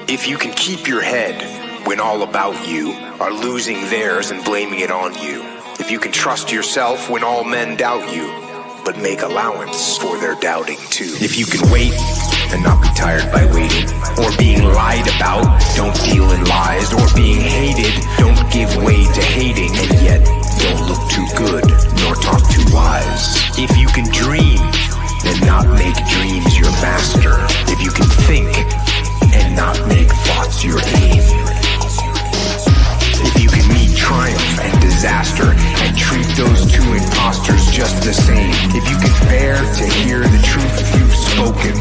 If you can keep your head when all about you are losing theirs and blaming it on you. If you can trust yourself when all men doubt you, but make allowance for their doubting too. If you can wait and not be tired by waiting, or being lied about, don't deal in lies, or being hated, don't give way to hating, and yet don't look too good, nor talk too wise. If you can dream and not make dreams your master, if you can think and not make thoughts your aim, if you can meet triumph and disaster and treat those two imposters just the same, if you can bear to hear the truth you've spoken,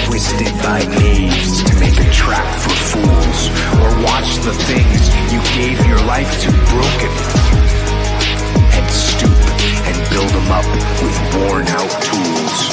twisted by knaves to make a trap for fools, or watch the things you gave your life to broken, and stoop and build them up with worn out tools.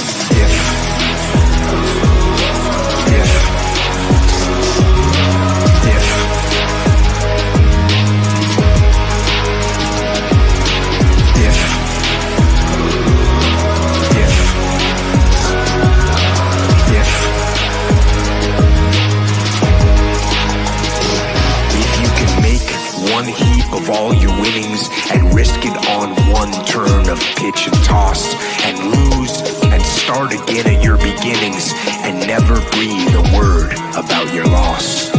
One heap of all your winnings and risk it on one turn of pitch and toss, and lose and start again at your beginnings, and never breathe a word about your loss.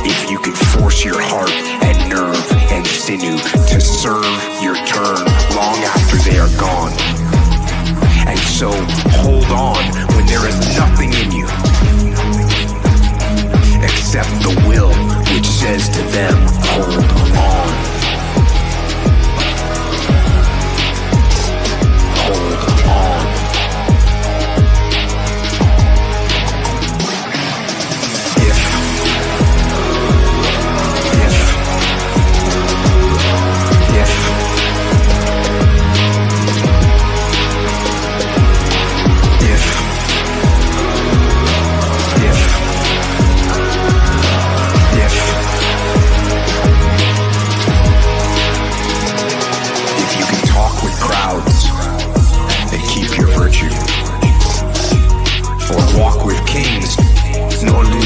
If you can force your heart and nerve and sinew to serve your turn long after they are gone, and so hold on when there is nothing in you except the will which says to them, hold on. Hold on.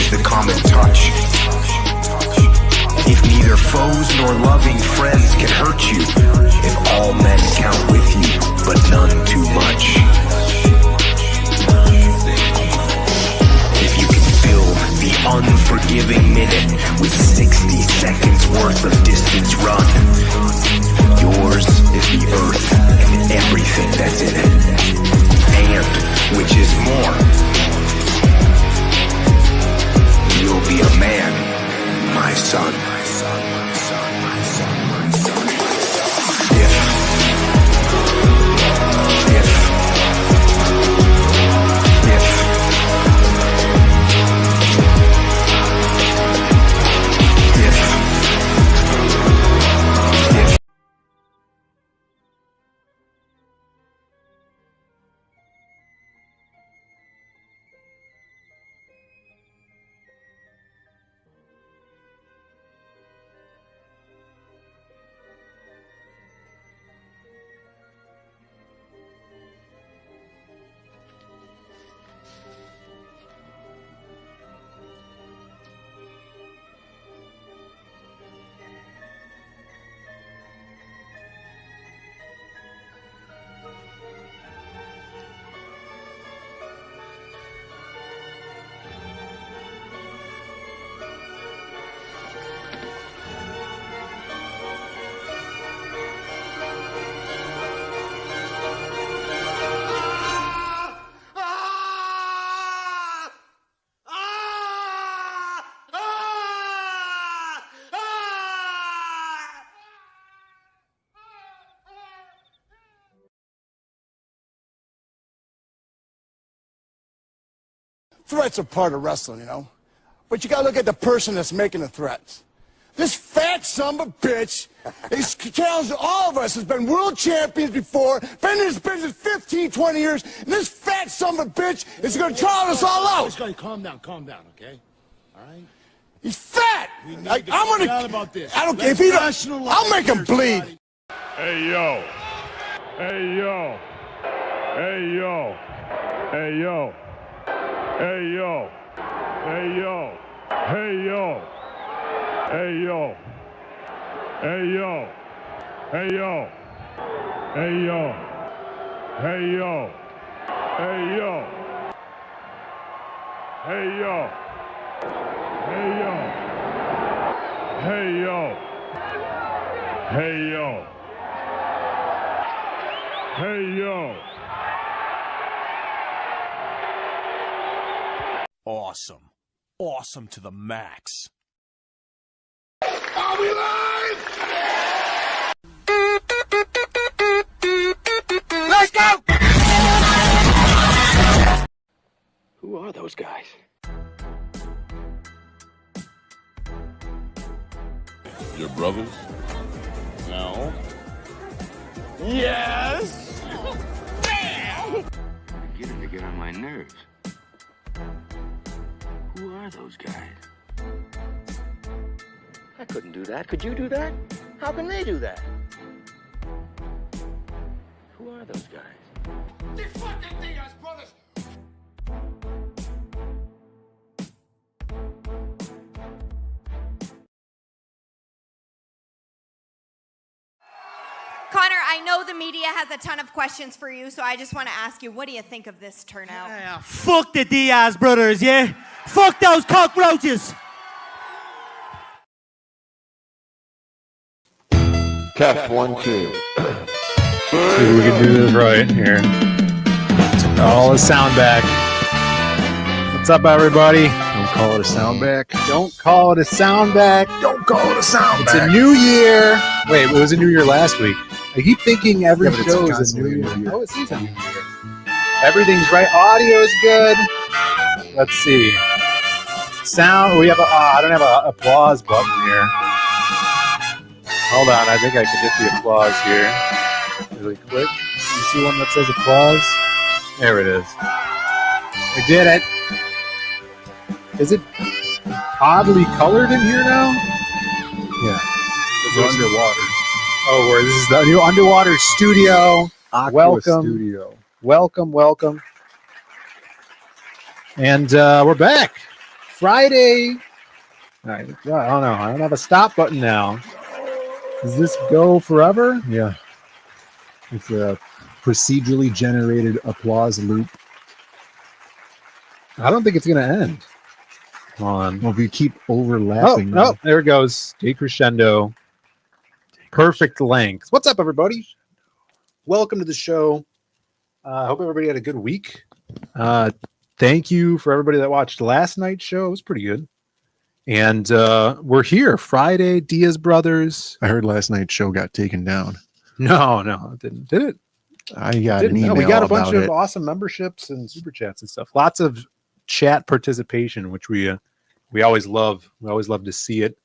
The common touch. If neither foes nor loving friends can hurt you, if all men count with you, but none too much. If you can fill the unforgiving minute with 60 seconds worth of distance run, yours is the earth and everything that's in it. And, which is more, you'll be a man, my son. Threats are part of wrestling, you know. But you gotta look at the person that's making the threats. This fat son of a bitch, he's challenged all of us, has been world champions before, been in this business 15, 20 years, and this fat son of a bitch is gonna try us all out. Calm down, okay? All right? He's fat! I'm gonna... about this. I don't care if he don't... I'll make him bleed. Hey, yo. Hey, yo. Hey, yo. Hey, yo. Hey yo, hey yo, hey yo, hey yo, hey yo, hey yo, hey yo, hey yo, hey yo, hey yo, hey yo, hey yo, hey yo, hey yo. Awesome. Awesome to the max. Are we live? Let's go! Who are those guys? Your brothers? No. Yes! Beginning to get on my nerves. Who are those guys? I couldn't do that. Could you do that? How can they do that? Who are those guys? The fucking Diaz brothers! Connor, I know the media has a ton of questions for you, so I just want to ask you, what do you think of this turnout? Yeah, fuck the Diaz brothers, yeah? Fuck those cockroaches! Test 1, 2. See if we can do this right here. All the sound back. What's up, everybody? Don't call it a sound back. Don't call it a sound back. Don't call it a sound It's back. a new year. Wait, it was a new year last week. I keep thinking every Yeah, but it's show is a constantly new a new year. year. Oh, it is a new year. Everything's right. Audio is good. Let's see. Sound. We have a. I don't have an applause button here. Hold on. I think I can get the applause here. Really quick. You see one that says applause? There it is. We did it. Is it oddly colored in here now? Yeah. We're underwater. Oh, this is the new underwater studio. Aqua Welcome. Studio. Welcome. And we're back. Friday. All right. I don't know. I don't have a stop button now. Does this go forever? Yeah. It's a procedurally generated applause loop. I don't think it's going to end. Come on. Well, if you keep overlapping. Oh, there it goes. Decrescendo. Perfect length. What's up, everybody? Welcome to the show. I hope everybody had a good week. Thank you for everybody that watched last night's show. It was pretty good. And we're here Friday. Diaz Brothers. I heard last night's show got taken down. No, it didn't. Did it? I got an Didn't. email No, we got a bunch about of it. awesome memberships and super chats and stuff. Lots of chat participation, which we always love. We always love to see it.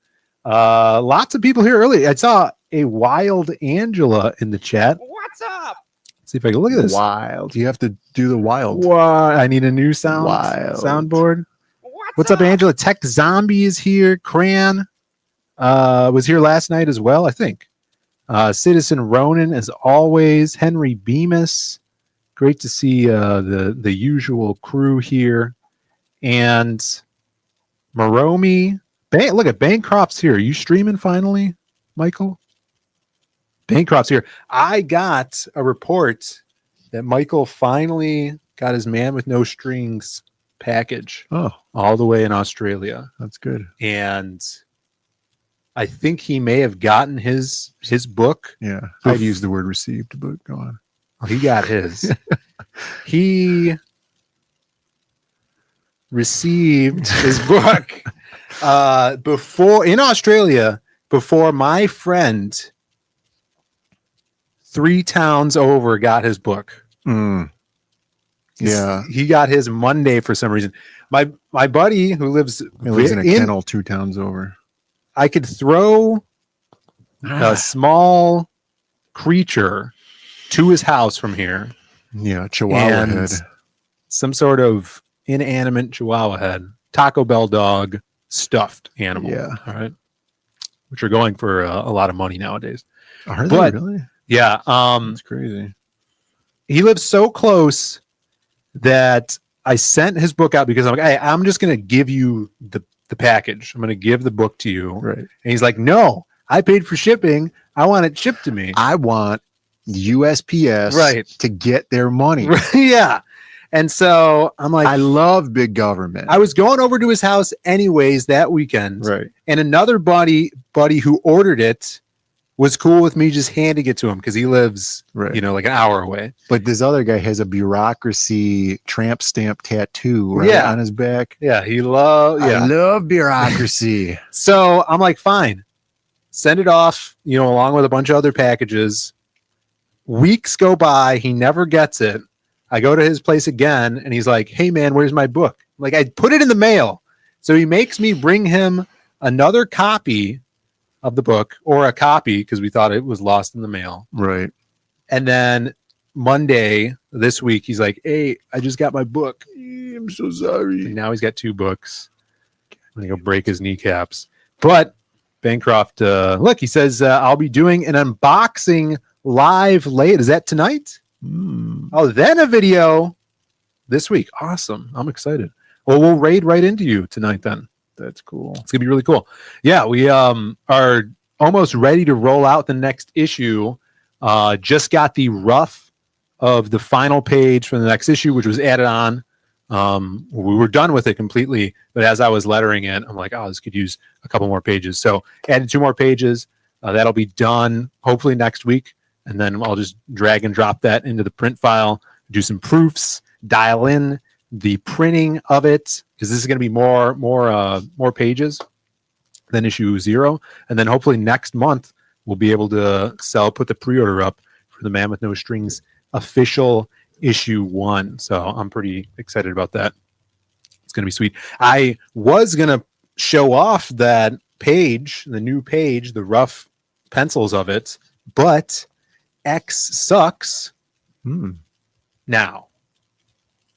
Lots of people here early. I saw a Wild Angela in the chat. What's up? Let's see if I can look at this. Wild. You have to do the wild. What? I need a new soundboard. What's up, Angela? Tech Zombie is here. Cran was here last night as well, I think. Citizen Ronan, as always. Henry Bemis. Great to see the usual crew here. And Maromi. Look at Bancroft's here. Are you streaming finally, Michael? Bancroft's here. I got a report that Michael finally got his Man with No Strings package. Oh, all the way in Australia. that's good. And I think he may have gotten his book. Yeah. I'd use the word received, but go on. He got his. He received his book before in Australia, before my friend 3 towns over got his book. Yeah. He got his Monday for some reason. My buddy who lives in a kennel 2 towns over. I could throw a small creature to his house from here. Yeah, Chihuahua head. Some sort of inanimate Chihuahua head. Taco Bell dog stuffed animal. Yeah. All right. Which are going for a lot of money nowadays. Are they really? Yeah. That's crazy. He lives so close that I sent his book out because I'm like, hey, I'm just going to give you the package. I'm going to give the book to you. Right. And he's like, no, I paid for shipping. I want it shipped to me. I want USPS to get their money. Yeah. And so I'm like, I love big government. I was going over to his house anyways that weekend. Right. And another buddy who ordered it was cool with me just handing it to him because he lives, Right. like an hour away. But this other guy has a bureaucracy tramp stamp tattoo on his back. Yeah, I love bureaucracy. So I'm like, fine, send it off, along with a bunch of other packages. Weeks go by, he never gets it. I go to his place again, and he's like, hey man, where's my book? Like, I put it in the mail. So he makes me bring him another copy of the book, or a copy because we thought it was lost in the mail. Right. And then Monday this week, he's like, hey, I just got my book. I'm so sorry. And now he's got 2 books. I'm going to go break his kneecaps. But Bancroft, look, he says, I'll be doing an unboxing live late. Is that tonight? Oh, then a video this week. Awesome. I'm excited. Well, we'll raid right into you tonight then. That's cool. It's gonna be really cool. Yeah, we are almost ready to roll out the next issue. Just got the rough of the final page for the next issue, which was added on. We were done with it completely, but as I was lettering it, I'm like, oh, this could use a couple more pages. So added 2 more pages. That'll be done hopefully next week, and then I'll just drag and drop that into the print file, do some proofs, dial in the printing of it, because this is going to be more pages than issue 0, and then hopefully next month we'll be able to put the pre-order up for the Man with No Strings official issue 1. So I'm pretty excited about that. It's going to be sweet. I was going to show off that page, the new page, the rough pencils of it, but X sucks now.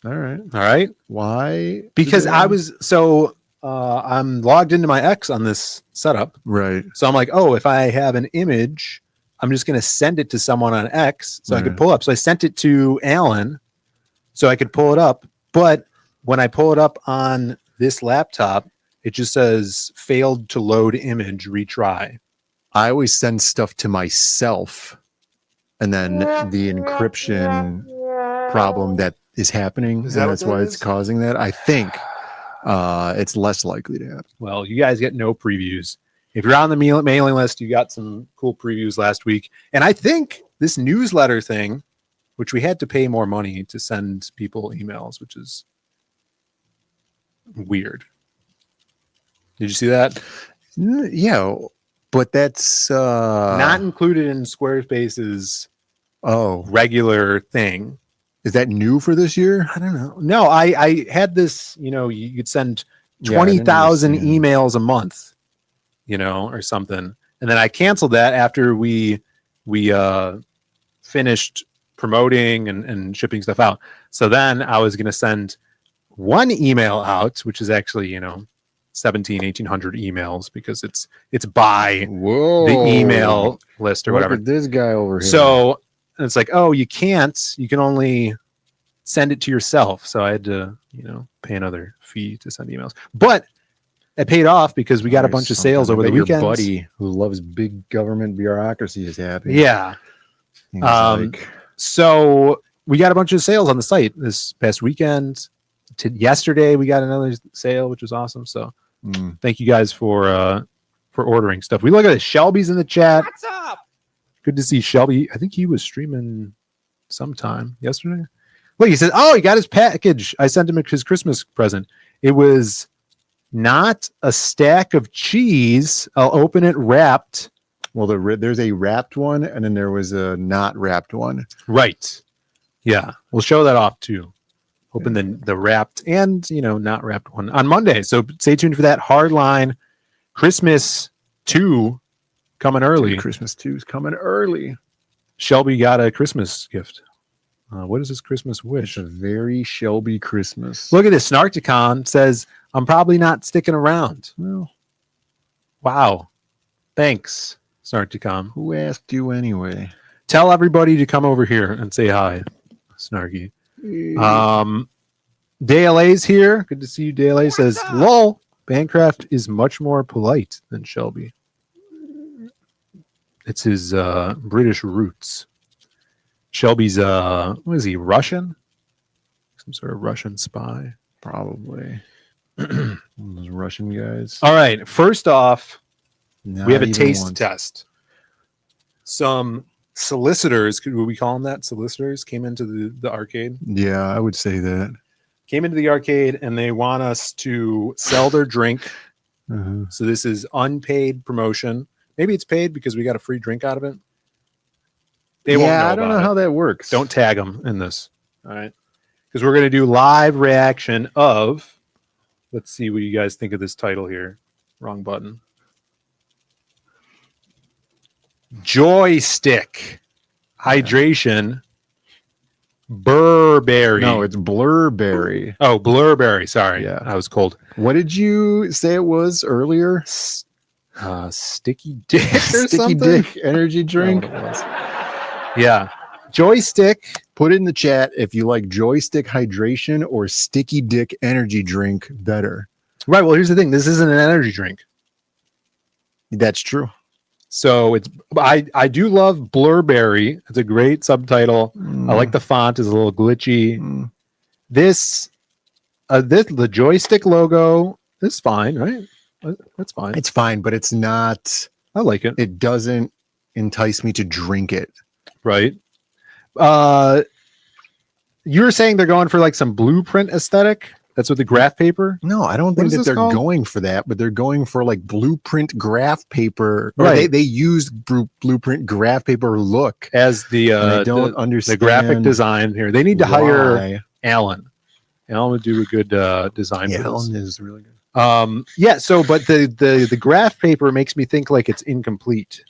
All right. Why? Because I'm logged into my X on this setup. Right. So I'm like, oh, if I have an image, I'm just going to send it to someone on X so I could pull up. So I sent it to Alan so I could pull it up. But when I pull it up on this laptop, it just says failed to load image, retry. I always send stuff to myself, and then the encryption problem that is happening, that's why it's causing that. I think it's less likely to happen. Well, you guys get no previews. If you're on the mailing list, you got some cool previews last week. And I think this newsletter thing, which we had to pay more money to send people emails, which is weird. Did you see that? Yeah, but that's not included in Squarespace's regular thing. Is that new for this year? I don't know. No, I had this, you could send 20,000 emails a month, or something. And then I canceled that after we finished promoting and shipping stuff out. So then I was going to send one email out, which is actually, 1,800 emails, because it's by the email list or whatever. Look at this guy over here. So it's like, oh, you can't. You can only send it to yourself. So I had to, pay another fee to send emails. But it paid off because we got a bunch of sales over the weekend. Your buddy who loves big government bureaucracy is happy. Yeah. So we got a bunch of sales on the site this past weekend. Yesterday we got another sale, which was awesome. So thank you guys for ordering stuff. We look at it. Shelby's in the chat. What's up? Good to see Shelby. I think he was streaming sometime yesterday. Look, he said, oh, he got his package. I sent him his Christmas present. It was not a stack of cheese. I'll open it wrapped. Well, there's a wrapped one, and then there was a not wrapped one. Right. Yeah. We'll show that off too. Open the wrapped and, not wrapped one on Monday. So stay tuned for that. Hardline Christmas 2 coming early. Christmas 2 is coming early. Shelby got a Christmas gift. What is his Christmas wish? It's a very Shelby Christmas. Look at this. Snarkticon says, I'm probably not sticking around. Well, wow. Thanks, Snarkticon. Who asked you anyway? Tell everybody to come over here and say hi, Snarky. DLA's here. Good to see you. DLA says, "Lol, Bancroft is much more polite than Shelby. It's his British roots. Shelby's what is he? Russian? Some sort of Russian spy, Probably. One of those Russian guys. All right. First off, Not we have a even taste once. test. Some solicitors, could we call them that? Solicitors came into the arcade. Yeah, I would say that. Came into the arcade and they want us to sell their drink. Uh-huh. So this is unpaid promotion. Maybe it's paid because we got a free drink out of it. They won't know I don't know about how it. that works. Don't tag them in this. All right. Because we're going to do live reaction of, let's see what you guys think of this title here. Wrong button. Joystick hydration Burberry. No, it's Blurberry. Oh, Blurberry. Sorry. Yeah. I was cold. What did you say it was earlier? Sticky dick or Sticky something? Dick energy Is that drink. what it was? Yeah. Joystick. Put in the chat if you like joystick hydration or sticky dick energy drink better. Right. Well, here's the thing. This isn't an energy drink. That's true. So it's I do love Blurberry. It's a great subtitle. I like the font is a little glitchy. This the joystick logo is fine, right? That's fine. It's fine, but it's not. I like it. It doesn't entice me to drink it. Right. You were saying they're going for like some blueprint aesthetic. That's what the graph paper. No, I don't think is that this they're called? going for that, but they're going for like blueprint graph paper. Or Right. They use blueprint graph paper look. As the And I don't the understand graphic design here. They need to hire why. Alan. Alan would do a good design. Yeah, for this. Helen is really good. Yeah, so but the graph paper makes me think like it's incomplete.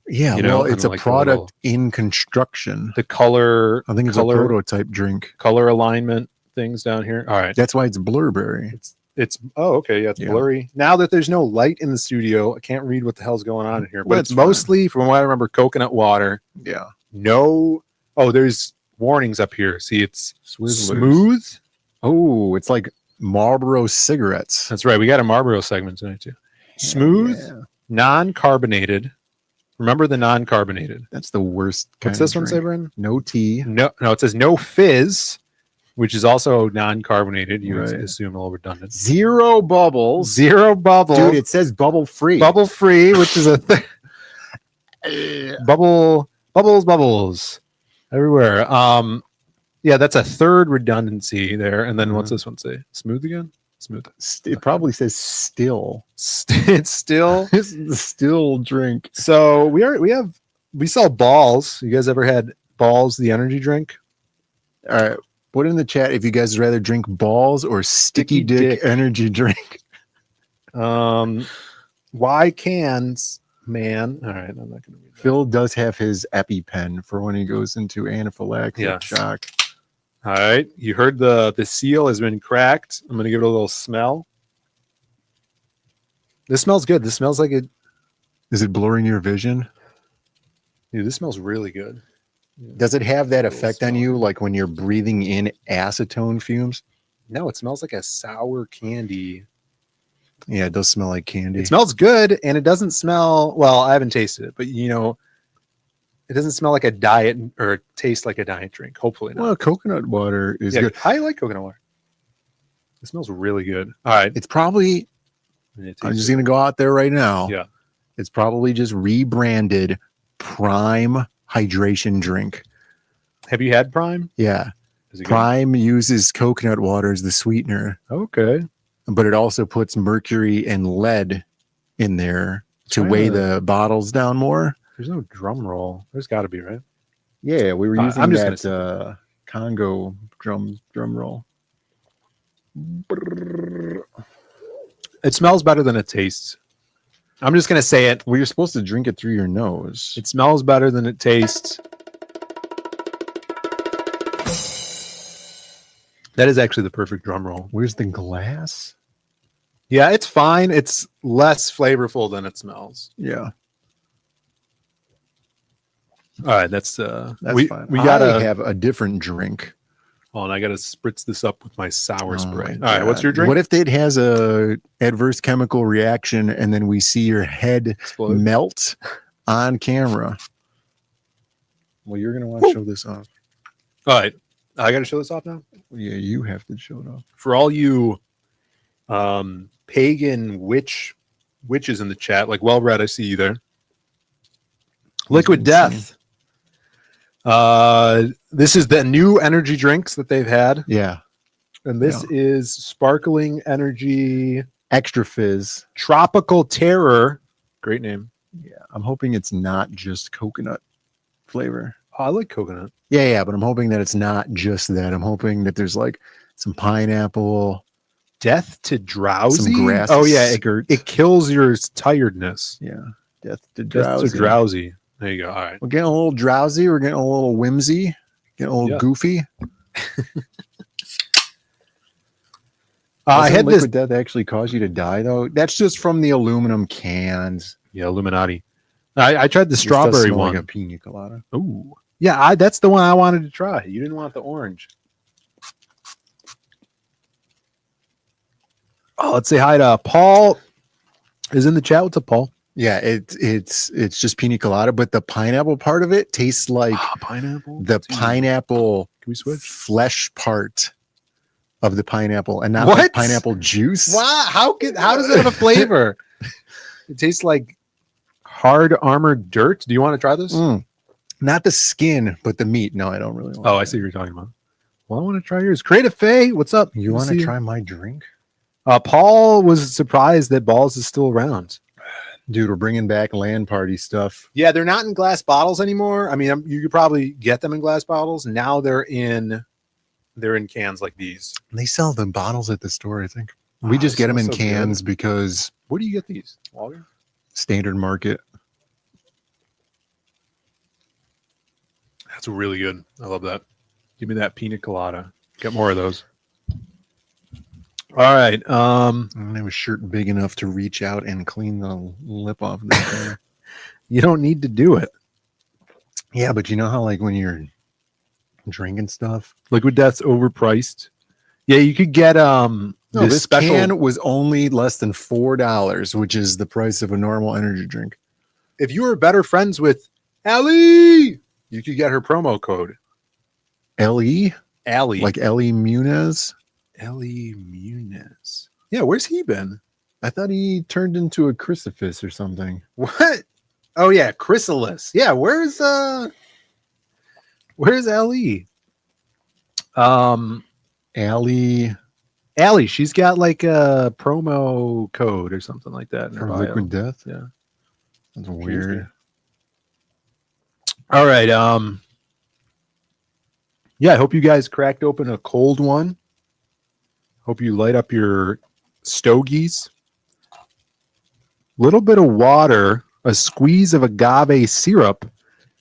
Yeah, You know, well, it's and a like the product little- in construction. The color I think it's color, a prototype drink. color alignment things down here. All right. That's why it's Blurberry. It's oh okay, yeah, it's Yeah. blurry. Now that there's no light in the studio, I can't read what the hell's going on in here. But Well, it's that's fine. mostly from what I remember, coconut water. Yeah. No there's warnings up here. See, it's Swizzlers. smooth. Oh, it's like Marlboro cigarettes. That's right. We got a Marlboro segment tonight too. Smooth, Yeah. non-carbonated. Remember the non-carbonated. That's the worst kind What's this of one say, drink. Bren? No tea. No, it says no fizz, which is also non-carbonated. You Right. assume a little redundant. Zero bubbles. Zero bubble. Dude, it says bubble free. Bubble free, which is a bubbles everywhere. Yeah, that's a third redundancy there. And then what's this one say? Smooth again? Smooth. It probably says still. It's still. This is the still drink. So we sell balls. You guys ever had balls, the energy drink? All right. Put in the chat if you guys would rather drink balls or sticky dick energy drink. Why cans, man? All right, I'm not going to read that. Phil does have his EpiPen for when he goes into anaphylactic shock. All right, you heard the seal has been cracked. I'm going to give it a little smell. This smells good. This smells like it. Is it blurring your vision? Dude, this smells really good. Does it have that effect on you, like when you're breathing in acetone fumes? No, it smells like a sour candy. Yeah, it does smell like candy. It smells good, and it doesn't smell. Well, I haven't tasted it, but it doesn't smell like a diet or taste like a diet drink. Hopefully not. Well, coconut water is good. I like coconut water. It smells really good. All right, It's probably, I'm just going to go out there right now. Yeah. It's probably just rebranded Prime Hydration Drink. Have you had Prime? Yeah. Is it good? Prime uses coconut water as the sweetener, Okay. but it also puts mercury and lead in there to weigh the bottles down more. There's no drum roll. There's got to be, right? Yeah, we were using I'm just that Congo drum roll. It smells better than it tastes. I'm just gonna say it. Well, you're supposed to drink it through your nose. It smells better than it tastes. That is actually the perfect drum roll. Where's the glass? Yeah, it's fine. It's less flavorful than it smells. Yeah, All right, that's that's we fine. we gotta have a different drink. Oh, and I got to spritz this up with my sour spray. my All right, what's your God. drink? What if it has a adverse chemical reaction and then we see your head Explode? melt on camera? Well, you're going to want to show this off. All right, I got to show this off now. Yeah, you have to show it off. For all you pagan witches in the chat, like well read, I see you there. Liquid Death. This is the new energy drinks that they've had. Yeah. And this is sparkling energy Extra fizz. tropical terror. Great name. Yeah. I'm hoping it's not just coconut flavor. Oh, I like coconut. Yeah, but I'm hoping that it's not just that. I'm hoping that there's like some pineapple, Death to drowsy. some grass. Oh yeah, skirt. it kills your tiredness. Yeah. Death to Death drowsy. to drowsy. There you go. All right. We're getting a little drowsy. We're getting a little whimsy. Getting a little Yeah. goofy. I Doesn't had this. liquid death actually cause you to die though? That's just from the aluminum cans. Yeah, Illuminati. I tried the This does strawberry smell one. like a pina colada. Ooh. Yeah, that's the one I wanted to try. You didn't want the orange. Oh, let's say hi to Paul. Is in the chat. What's up, Paul? Yeah, it's just pina colada, but the pineapple part of it tastes like Pineapple. the pineapple Can we switch? flesh part of the pineapple, and not What? like pineapple juice. Wow. How does it have a flavor? It tastes like hard armored dirt. Do you want to try this? Not the skin, but the meat. No, I don't really want Oh, I see what you're talking about. Well, I want to try yours. Creative Faye, what's up? You want to try my drink? Paul was surprised that Balls is still around. Dude, we're bringing back land party stuff. Yeah, they're not in glass bottles anymore. I mean, you could probably get them in glass bottles. Now they're in cans like these. They sell the bottles at the store, I think. We just get them in so cans because Where do you get these? Walgreens? standard market. That's really good. I love that. Give me that pina colada. Get more of those. All right. I don't have a shirt big enough to reach out and clean the lip off this thing. You don't need to do it. Yeah, but you know how like when you're drinking stuff? Liquid Death's overpriced. Yeah, you could get No, this special can was only less than $4, which is the price of a normal energy drink. If you were better friends with Allie, you could get her promo code. Ellie? Allie. Like Ellie Munez? Ellie Munez. Yeah, where's he been? I thought he turned into a crucifix or something. What? Oh yeah, Chrysalis. Yeah, where's Ellie? Allie, she's got like a promo code or something like that in her For bio. Liquid Death? Yeah. That's weird. All right. Yeah, I hope you guys cracked open a cold one. Hope you light up your stogies. Little bit of water, a squeeze of agave syrup,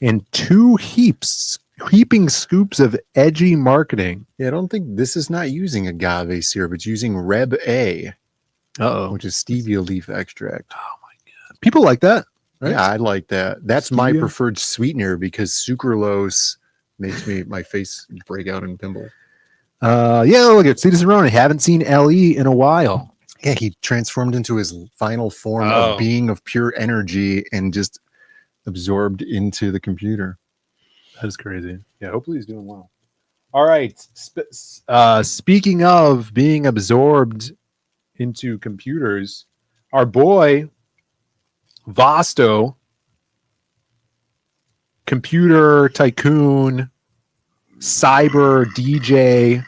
and 2 heaping scoops of edgy marketing. Yeah, I don't think this is not using agave syrup. It's using Reb A, which is stevia leaf extract. Oh my god, people like that. Right? Yeah, I like that. That's my Stevia? preferred sweetener because sucralose makes my face break out in pimples. Yeah, look at Citizen Ronan. Haven't seen LE in a while. Yeah, he transformed into his final form of being of pure energy and just absorbed into the computer. That is crazy. Yeah, hopefully he's doing well. All right. Speaking of being absorbed into computers, our boy Vosto, computer tycoon, cyber DJ,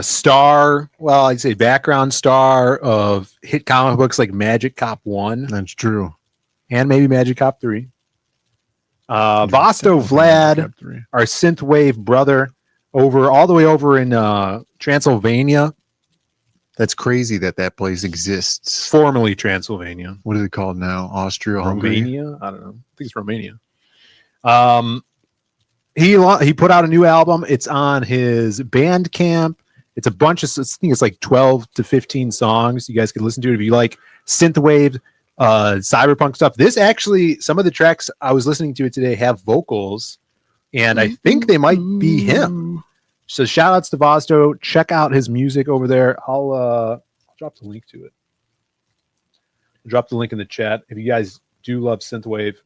star, well, I'd say background star of hit comic books like Magic Cop 1. That's true. And maybe Magic Cop 3. Vosto Vlad, our synthwave brother, all the way over in Transylvania. That's crazy that place exists. Formerly Transylvania. What is it called now? Austria, Romania? I don't know. I think it's Romania. He put out a new album. It's on his Bandcamp. It's a bunch of, I think it's like 12 to 15 songs. You guys can listen to it if you like synthwave, cyberpunk stuff. This actually, some of the tracks I was listening to it today have vocals, and I think they might be him. So shout outs to Vosto. Check out his music over there. I'll drop the link to it. Drop the link in the chat. If you guys do love synthwave,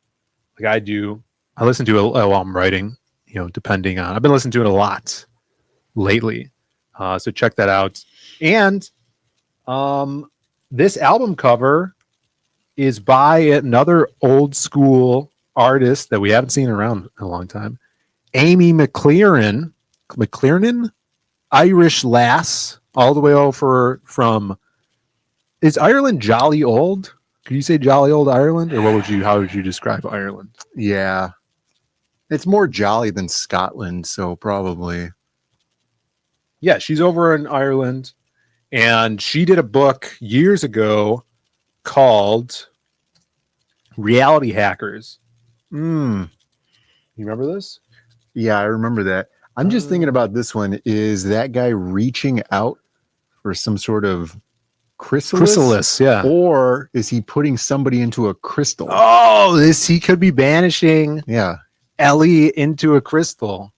like I do, I listen to it while I'm writing. Depending on, I've been listening to it a lot lately. So check that out. And this album cover is by another old school artist that we haven't seen around in a long time, Amy McLaren, Irish lass, all the way over from. Is Ireland jolly old? Could you say jolly old Ireland, or how would you describe Ireland? Yeah, it's more jolly than Scotland, so probably. Yeah, she's over in Ireland, and she did a book years ago called Reality Hackers. You remember this? Yeah, I remember that. I'm just thinking about this one. Is that guy reaching out for some sort of chrysalis? Yeah. Or is he putting somebody into a crystal? Oh, he could be banishing Ellie into a crystal.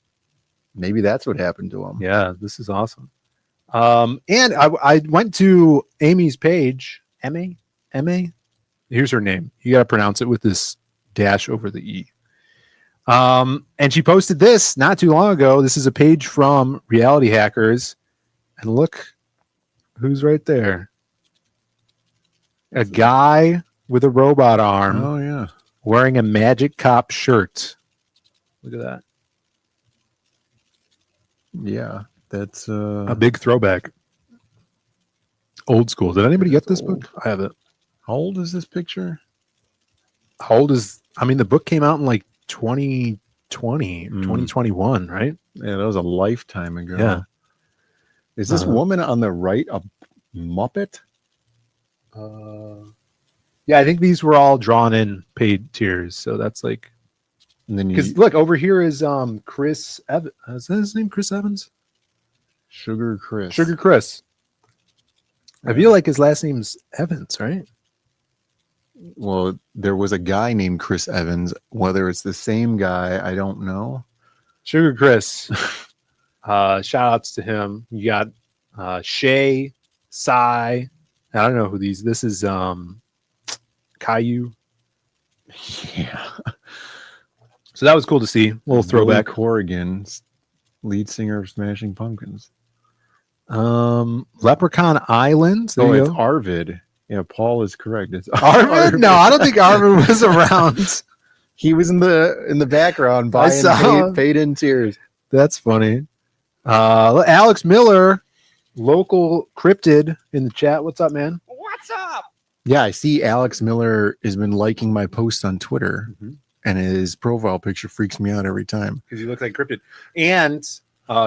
Maybe that's what happened to him. Yeah, this is awesome. And I went to Amy's page. Emma? Here's her name. You got to pronounce it with this dash over the E. And she posted this not too long ago. This is a page from Reality Hackers. And look who's right there. A guy with a robot arm. Oh, yeah. Wearing a Magic Cop shirt. Look at that. Yeah, that's a big throwback. Old school. Did anybody get this book? I have it. How old is this picture? How old is... I mean, the book came out in like 2020, 2021, right? Yeah, that was a lifetime ago. Yeah. Is this woman on the right a Muppet? Yeah, I think these were all drawn in paid tiers. So that's like... And then because look, over here is Chris Evans. Is that his name? Chris Evans? Sugar Chris. Sugar Chris. I feel like his last name's Evans, right? Well, there was a guy named Chris Evans. Whether it's the same guy, I don't know. Sugar Chris. Shout outs to him. You got Shay, Sai. I don't know who these. This is Caillou. Yeah. So that was cool to see. A little throwback. Billy Corrigan, lead singer of Smashing Pumpkins. Leprechaun Island. Oh, it's Arvid. Yeah, Paul is correct. It's Arvid? No, I don't think Arvid was around. He was in the background buying paid in tears. That's funny. Alex Miller, local cryptid in the chat. What's up, man? What's up? Yeah, I see Alex Miller has been liking my posts on Twitter. And his profile picture freaks me out every time. Because you look like cryptid. And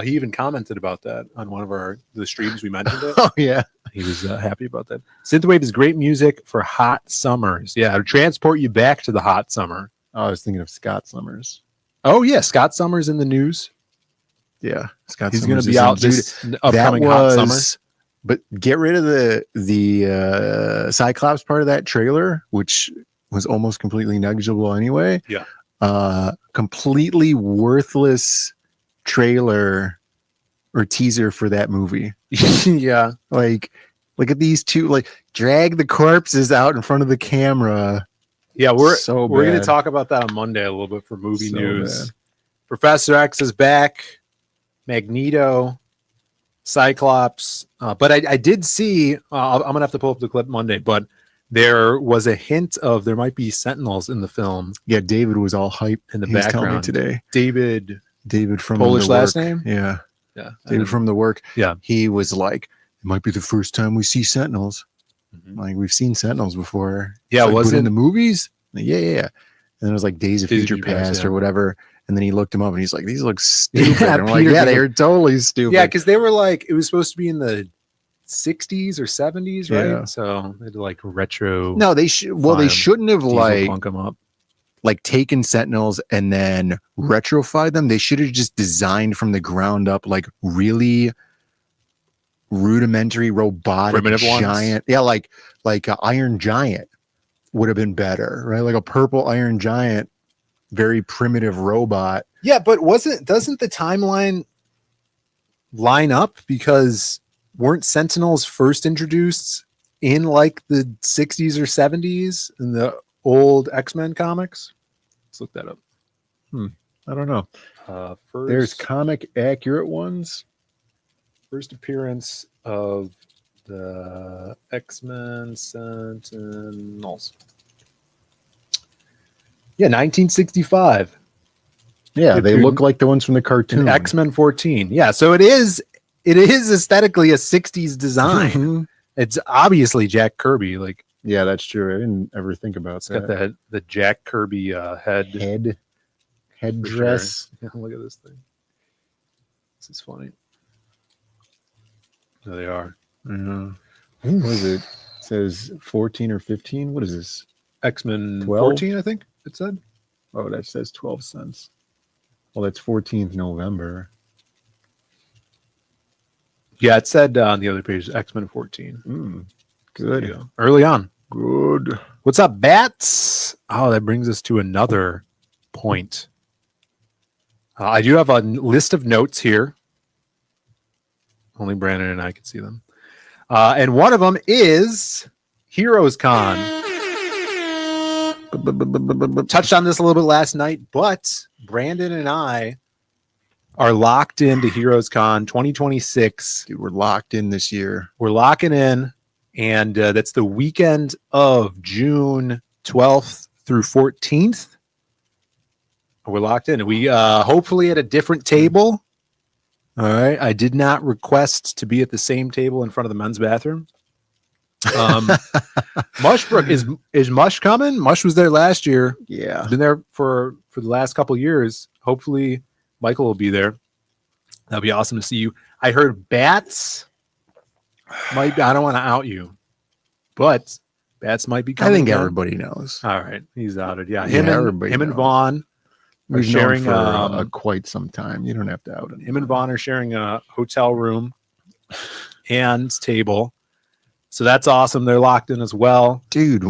he even commented about that on one of the streams we mentioned it. Oh, yeah. He was happy about that. Synthwave is great music for hot summers. Yeah, to transport you back to the hot summer. Oh, I was thinking of Scott Summers. Oh, yeah, Scott Summers in the news. Yeah, Scott Summers. He's going to be out this upcoming hot summer. But get rid of the Cyclops part of that trailer, which was almost completely negligible anyway. Yeah. Completely worthless trailer or teaser for that movie. Yeah. Like, look at these two, like, drag the corpses out in front of the camera. Yeah, we're going to bad. talk about that on Monday a little bit for movie news. Bad. Professor X is back. Magneto, Cyclops. But I did see, I'm going to have to pull up the clip Monday, but there was a hint of there might be Sentinels in the film. Yeah, David was all hype in the background background today. David from Polish the last work. name? Yeah. Yeah. David from the work. Yeah. He was like, it might be the first time we see Sentinels. Like, we've seen Sentinels before. Yeah, like, was it it in the movies? Like, yeah. And it was like Days of Future Past or whatever. And then he looked them up and he's like, these look stupid. Yeah, and I'm like, yeah, they're totally stupid. Yeah, because they were like, it was supposed to be in the 60s or 70s, right? Yeah. So they did like retro. No, they should. Well, they shouldn't have punk them up. like taken Sentinels and then retrofied them. They should have just designed from the ground up, like really rudimentary robotic Primitive giant. ones. Yeah, like an Iron Giant would have been better, right? Like a purple Iron Giant, very primitive robot. Yeah, but doesn't the timeline line up because weren't Sentinels first introduced in like the 60s or 70s in the old X-Men comics? Let's look that up. I don't know. First, There's comic accurate ones. first appearance of the X-Men Sentinels. Yeah, 1965. Yeah, they Dude, look like the ones from the cartoon. in X-Men 14. Yeah, so it is aesthetically a 60s design. Mhm. It's obviously Jack Kirby. Like, Yeah, that's true. I didn't ever think about it's got that. the Jack Kirby head Headdress. for sure. Yeah, look at this thing. This is funny. There they are. Yeah. What is it? It says 14 or 15. What is this? X-Men 12? 14, I think it said. Oh, that says 12 cents. Well, that's 14th November. Yeah, it said on the other page X-Men 14. Good. Yeah. Early on. Good. What's up, Bats? Oh, that brings us to another point. I do have a list of notes here. Only Brandon and I can see them. And one of them is Heroes Con. Touched on this a little bit last night, but Brandon and I are locked into Heroes Con 2026. Dude, we're locked in this year. We're locking in, and that's the weekend of June 12th through 14th. We're locked in. We hopefully at a different table. All right. I did not request to be at the same table in front of the men's bathroom. Mushbrook, is Mush coming? Mush was there last year. Yeah. Been there for the last couple of years. Hopefully Michael will be there. That'll be awesome to see you. I heard Bats might be, I don't want to out you, but Bats might be coming. I think again. everybody knows. All right. He's outed. Yeah. Yeah, Him everybody and knows. Vaughn are We've sharing known for quite some time. You don't have to out him. him and Vaughn are sharing a hotel room and table. So that's awesome. They're locked in as well. Dude,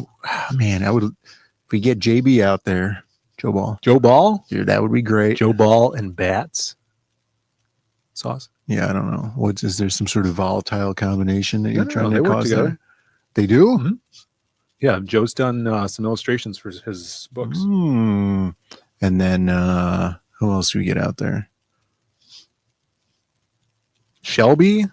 man, I would, if we get JB out there, Joe Ball. Joe Ball, Dude, that would be great. Joe Ball and Bats. Sauce. Yeah, I don't know. Is there some sort of volatile combination that you're trying they to work cause together. there? They do? Mhm. Yeah, Joe's done some illustrations for his books. And then who else do we get out there? Shelby?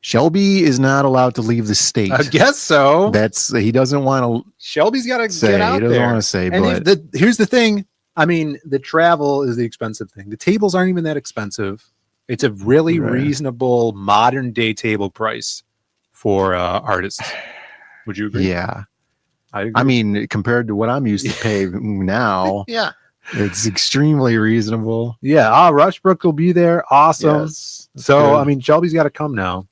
Shelby is not allowed to leave the state. I guess so. He doesn't want to Shelby's got to say. get out He doesn't there. want to say, And but here's the thing. I mean, the travel is the expensive thing. The tables aren't even that expensive. It's a really Right. reasonable modern day table price for artists. Would you agree? yeah. I agree. I mean, compared to what I'm used to pay now, yeah. it's extremely reasonable. Yeah. Rushbrook will be there. Awesome. Yes, that's So, good. I mean, Shelby's got to come now.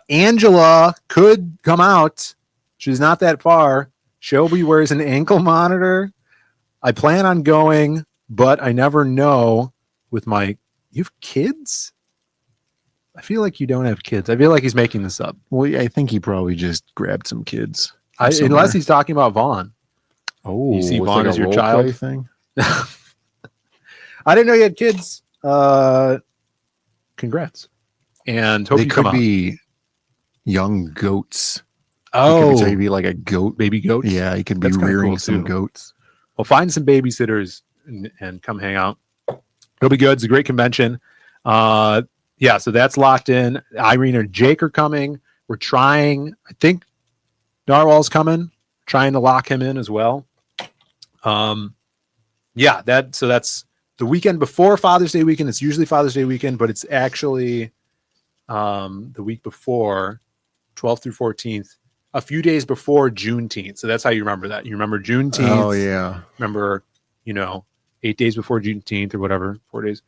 Angela could come out. She's not that far. Shelby wears an ankle monitor. I plan on going, but I never know with my. You have kids? I feel like you don't have kids. I feel like he's making this up. Well, I think he probably just grabbed some kids. Unless somewhere. he's talking about Vaughn. Oh, You see with Vaughn like as a your role child? play thing. I didn't know you had kids. Congrats. And hope They you come could out. be young goats. Oh, He could be like a goat. baby goats. Yeah, he could be That's kinda rearing cool, some too. goats. Well, find some babysitters and come hang out. It'll be good. It's a great convention. Yeah, so that's locked in. Irene and Jake are coming. We're trying. I think Narwhal's coming. Trying to lock him in as well. Yeah, that's the weekend before Father's Day weekend. It's usually Father's Day weekend, but it's actually the week before, 12th through 14th, a few days before Juneteenth. So that's how you remember that. You remember Juneteenth. Oh yeah. Remember, 8 days before Juneteenth or whatever, 4 days.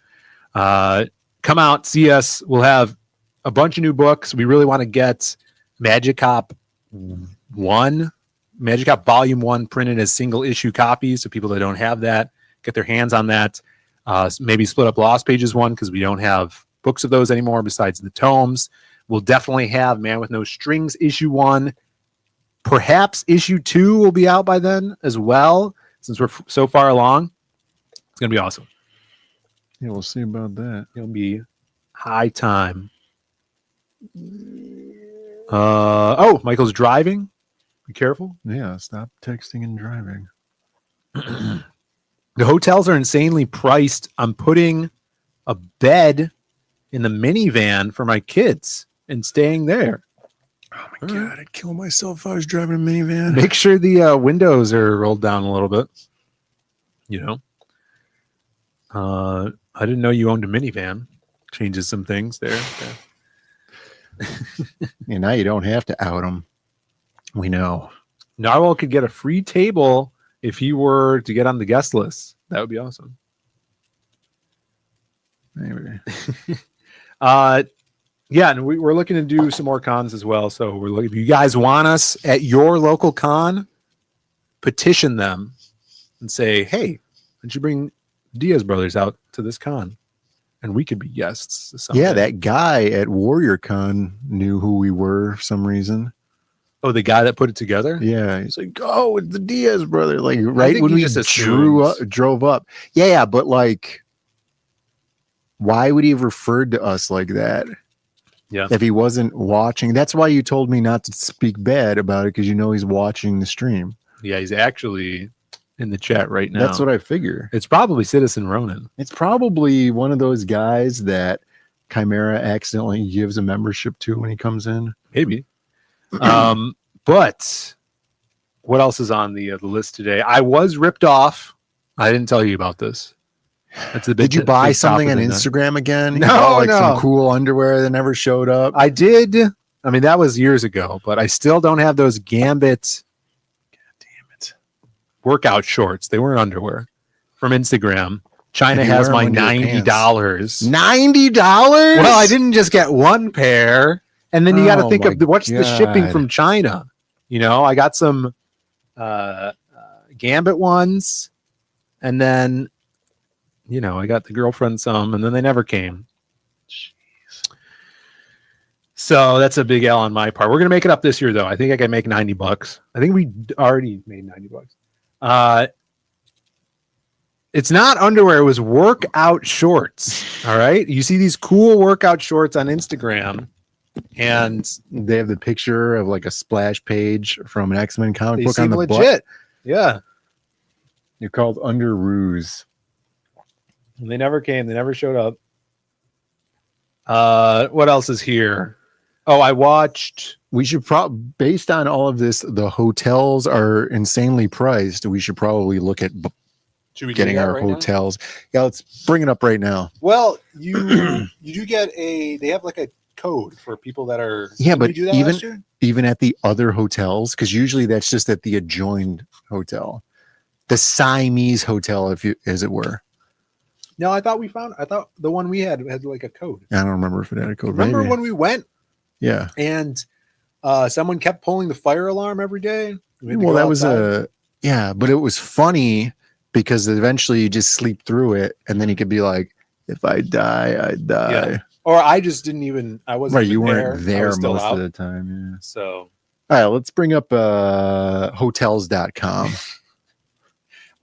Come out, see us. We'll have a bunch of new books. We really want to get Magic Cop 1, Magic Cop Volume 1 printed as single issue copies. So people that don't have that, get their hands on that. Maybe split up Lost Pages 1 because we don't have books of those anymore besides the tomes. We'll definitely have Man with No Strings issue 1. Perhaps issue 2 will be out by then as well, since we're so far along. It's going to be awesome. Yeah, we'll see about that. It'll be High time. Michael's driving. Be careful. Yeah, stop texting and driving. The hotels are insanely priced. I'm putting a bed in the minivan for my kids and staying there. Oh my God, I'd kill myself if I was driving a minivan. Make sure the windows are rolled down a little bit. You know, I didn't know you owned a minivan. Changes some things there. And now you don't have to out them. We know. Narwhal could get a free table if he were to get on the guest list. That would be awesome. Maybe. Yeah, and we're looking to do some more cons as well. So we're looking. If you guys want us at your local con, petition them and say, "Hey, why don't you bring Diaz brothers out to this con, and we could be guests." Someday. Yeah, that guy at WarriorCon knew who we were for some reason. Oh, the guy that put it together? Yeah, he's like, "Oh, it's the Diaz brother." Like right when he we just drove up. Yeah, but like, why would he have referred to us like that? Yeah, if he wasn't watching. That's why you told me not to speak bad about it, because you know he's watching the stream. Yeah, he's actually in the chat right now. That's what I figure. It's probably Citizen Ronan. It's probably one of those guys that Chimera accidentally gives a membership to when he comes in. Maybe. But what else is on the list today? I was ripped off. I didn't tell you about this. That's a big, Did you buy big something on topic, Instagram again? You No, bought, like no. some cool underwear that never showed up. I did. I mean, that was years ago, but I still don't have those Gambit. God damn it! Workout shorts. They weren't underwear from Instagram. China If you has wear my 'em under your $90. $90? Well, I didn't just get one pair, and then you got to think my of what's the shipping God. from China. You know, I got some Gambit ones, and then you know I got the girlfriend some, and then they never came. Jeez. So that's a big L on my part. We're gonna make it up this year, though. I think I can make $90. I think we already made $90. It's not underwear. It was workout shorts. All right. You see these cool workout shorts on Instagram, and They have the picture of like a splash page from an X-Men comic they book on seem the legit. butt. Yeah. They're called Underoos. And they never came. They never showed up. What else is here? Oh, I watched. We should based on all of this, the hotels are insanely priced. We should probably look at Should we do getting that our right now? hotels. Yeah, let's bring it up right now. Well, you do get they have like a code for people that are. Yeah, Didn't but we do that even last year? even at the other hotels, because usually that's just at the adjoined hotel, the Siamese hotel, as it were. No, I thought the one we had like a code. I don't remember if it had a code. Remember Maybe. when we went Yeah. and someone kept pulling the fire alarm every day? We had to Well, go that was outside. but it was funny because eventually you just sleep through it, and then you could be like, "If I die, I die." Yeah. Or I just didn't even. I wasn't. Right, even you there. weren't I there was still most out. of the time. Yeah. So All right, let's bring up hotels.com.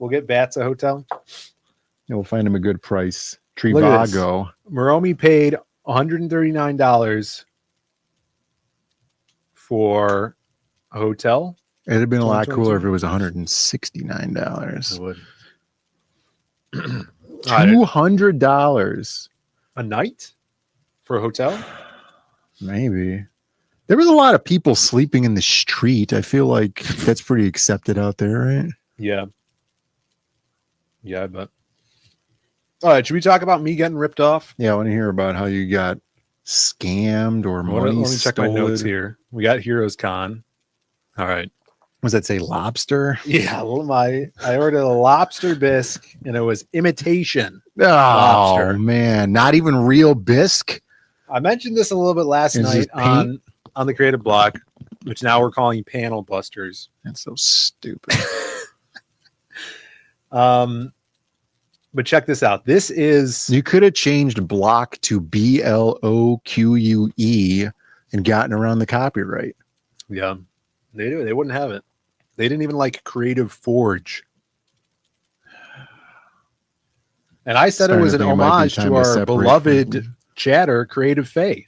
we'll get Bats a hotel. And we'll find him a good price. Look at this. Trivago. Moromi paid $139 for a hotel. It'd have been a lot 2022. cooler if it was $169. would. $200. A night for a hotel? Maybe. There was a lot of people sleeping in the street. I feel like that's pretty accepted out there, right? Yeah. Yeah, I bet. All right, should we talk about me getting ripped off? Yeah, I want to hear about how you got scammed or money Let me check my notes stolen. here. We got Heroes Con. All right. Was that say lobster? Yeah, I ordered a lobster bisque, and it was imitation. Oh, Lobster. man. Not even real bisque? I mentioned this a little bit last Is this night on the Creative Block, which now we're calling Panel Busters. That's so stupid. But check this out. This is You could have changed block to BLOQUE and gotten around the copyright. yeah, they do. They wouldn't have it. They didn't even like Creative Forge. And I said it Starting was to an think it might be homage time to to our separate beloved from chatter, creative Faye.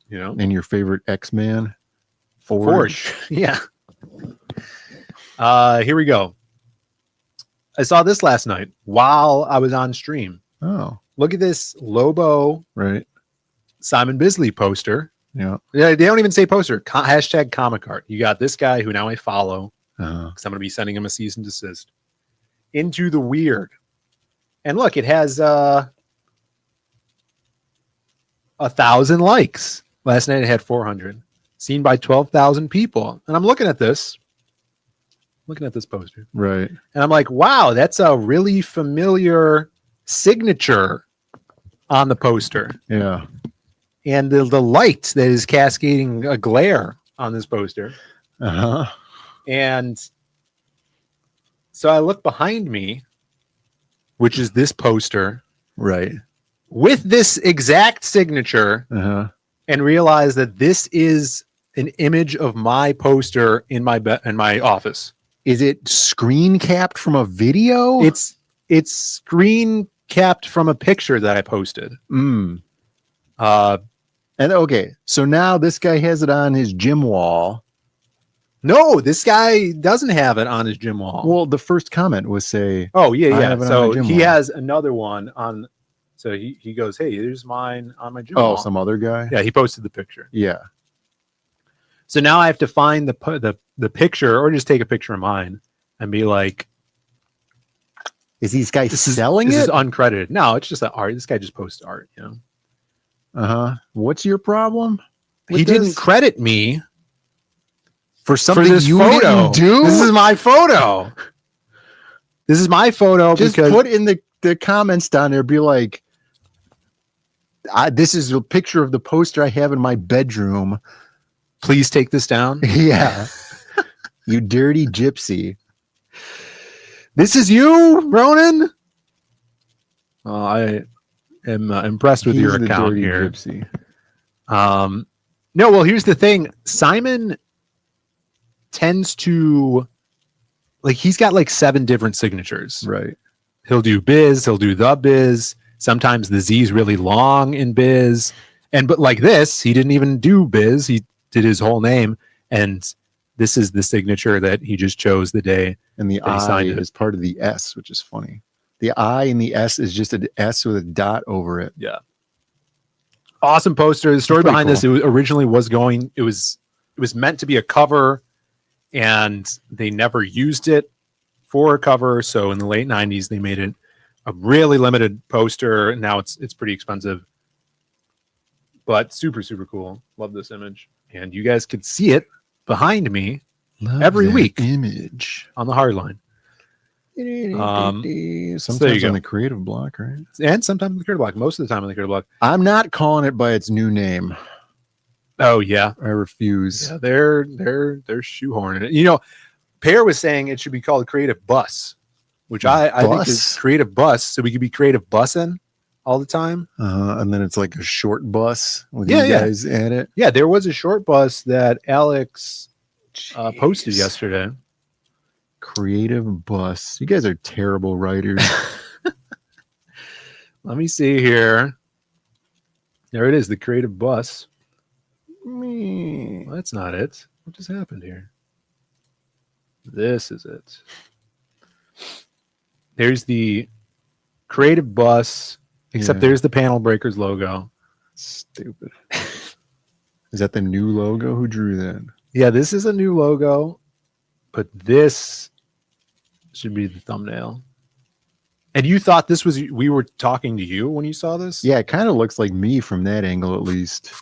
You know, And your favorite X-Man, Forge. Yeah. Here we go. I saw this last night while I was on stream. Oh, Look at this Lobo right. Simon Bisley poster. Yeah. Yeah, they don't even say poster. Hashtag comic art. You got this guy who now I follow because I'm going to be sending him a cease and desist. Into the Weird. And look, it has 1,000 likes. Last night it had 400. Seen by 12,000 people. And I'm looking at this poster. Right. And I'm like, wow, that's a really familiar signature on the poster. Yeah. And the light that is cascading a glare on this poster. Uh-huh. And so I look behind me, which is this poster. Right. With this exact signature, and realize that this is an image of my poster in my office. Is it screen capped from a video? It's screen capped from a picture that I posted. And okay, so now this guy has it on his gym wall. No, this guy doesn't have it on his gym wall. Well, the first comment was say, "Oh yeah, yeah." So he wall. has another one on. So he goes, "Hey, there's mine on my gym wall." Oh, some other guy. Yeah, he posted the picture. Yeah. So now I have to find the picture, or just take a picture of mine and be like, "Is these guys selling it?" This is uncredited. No, it's just that art. This guy just posts art. You know. What's your problem? He didn't credit me for something this you photo. didn't do. This is my photo. This is my photo. Just because put in the comments down there. Be like, "This is a picture of the poster I have in my bedroom. Please take this down." Yeah. You dirty gypsy. This is you, Ronan. I am impressed with your account here. Gypsy. No, well, here's the thing. Simon tends to he's got like 7 different signatures. Right. He'll do Biz, he'll do the Biz. Sometimes the Z is really long in Biz. But like this, he didn't even do Biz. He did his whole name. And this is the signature that he just chose the day. And the I is part of the S, which is funny. The I in the S is just an S with a dot over it. Yeah. Awesome poster. The story behind this, it originally was it was meant to be a cover, and they never used it for a cover. So in the late 90s, they made it a really limited poster. And now it's pretty expensive, but super, super cool. Love this image. And you guys could see it behind me every week image on the Hardline. Sometimes on the creative block, right? And sometimes on the creative block. Most of the time on the creative block. I'm not calling it by its new name. Oh yeah, I refuse. Yeah, they're shoehorning it. You know, Pear was saying it should be called Creative Bus, which I think is Creative Bus, so we could be creative bussing all the time. And then it's like a short bus with you guys at it. Yeah, there was a short bus that Alex posted yesterday. Creative Bus. You guys are terrible writers. Let me see here. There it is, the Creative Bus. Well, that's not it. What just happened here? This is it. There's the Creative Bus, except there's the Panel Breakers logo. Stupid. Is that the new logo? Who drew that? Yeah, this is a new logo, but this should be the thumbnail. And you thought this was, we were talking to you when you saw this? Yeah, it kind of looks like me from that angle, at least.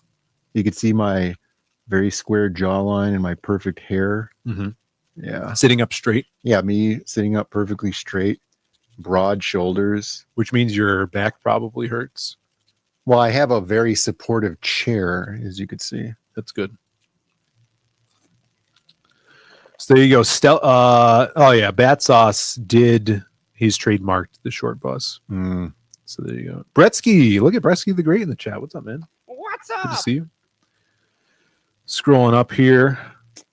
You could see my very square jawline and my perfect hair. Mm-hmm. Yeah. Sitting up straight. Yeah, me sitting up perfectly straight, broad shoulders. Which means your back probably hurts. Well, I have a very supportive chair, as you could see. That's good. So there you go. Oh yeah, Bat Sauce he's trademarked the short bus. So there you go. Bretsky, look at Bretsky the Great in the chat. What's up, man? What's up? Good to see you. Scrolling up here.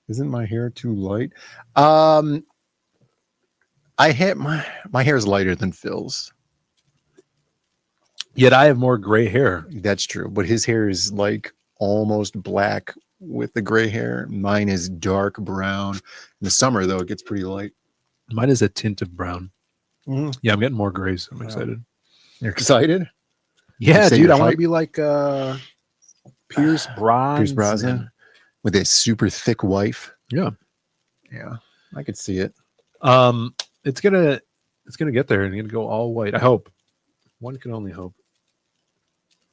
Isn't my hair too light? I had my hair is lighter than Phil's. Yet I have more gray hair. That's true, but his hair is like almost black with the gray hair. Mine is dark brown. In the summer, though, it gets pretty light. Mine is a tint of brown. Mhm. Yeah, I'm getting more grays. I'm excited. You're excited? Yeah, You say dude, you're I want to hype? be like Pierce Brosnan. Pierce Brosnan with a super thick wife. Yeah. Yeah, I could see it. It's gonna get there and gonna go all white. I hope. One can only hope.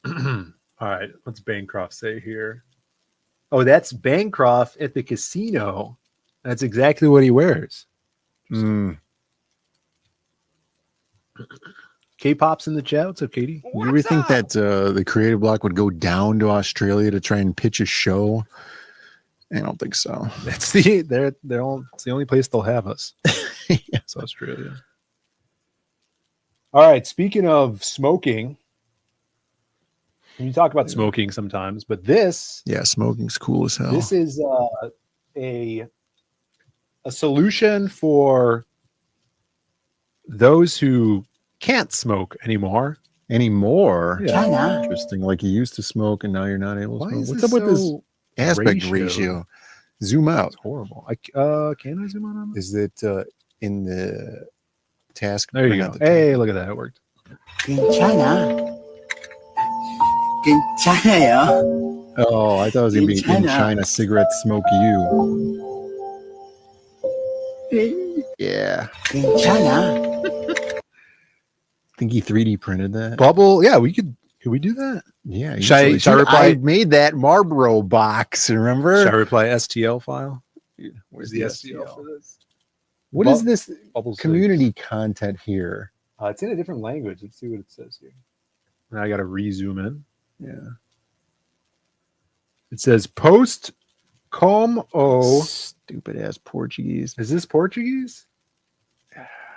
All right, what's Bancroft say here? Oh, that's Bancroft at the casino. That's exactly what he wears. Mm. K-pop's in the chat. What's up, Katie? You ever think that the creative block would go down to Australia to try and pitch a show? I don't think so. That's it's the only place they'll have us. It's Australia. All right. Speaking of smoking, we talk about smoking sometimes, but this smoking's cool as hell. This is a solution for those who can't smoke anymore. Yeah. Interesting. Like you used to smoke and now you're not able to smoke. What's up with this aspect ratio? Zoom out. It's horrible. Can I zoom out on this? Is it in the task? There you go. Hey, look at that. It worked. Oh, I thought it was going to be in China, cigarette smoke you. Yeah. Think he 3D printed that? Bubble. Yeah, could we do that? Yeah. Should I reply? I made that Marlboro box, remember? Should I reply STL file? Where's the STL for this? What is this Bubble community content here? It's in a different language. Let's see what it says here. Now I got to re-zoom in. Yeah. It says post com o. Stupid ass Portuguese. Is this Portuguese?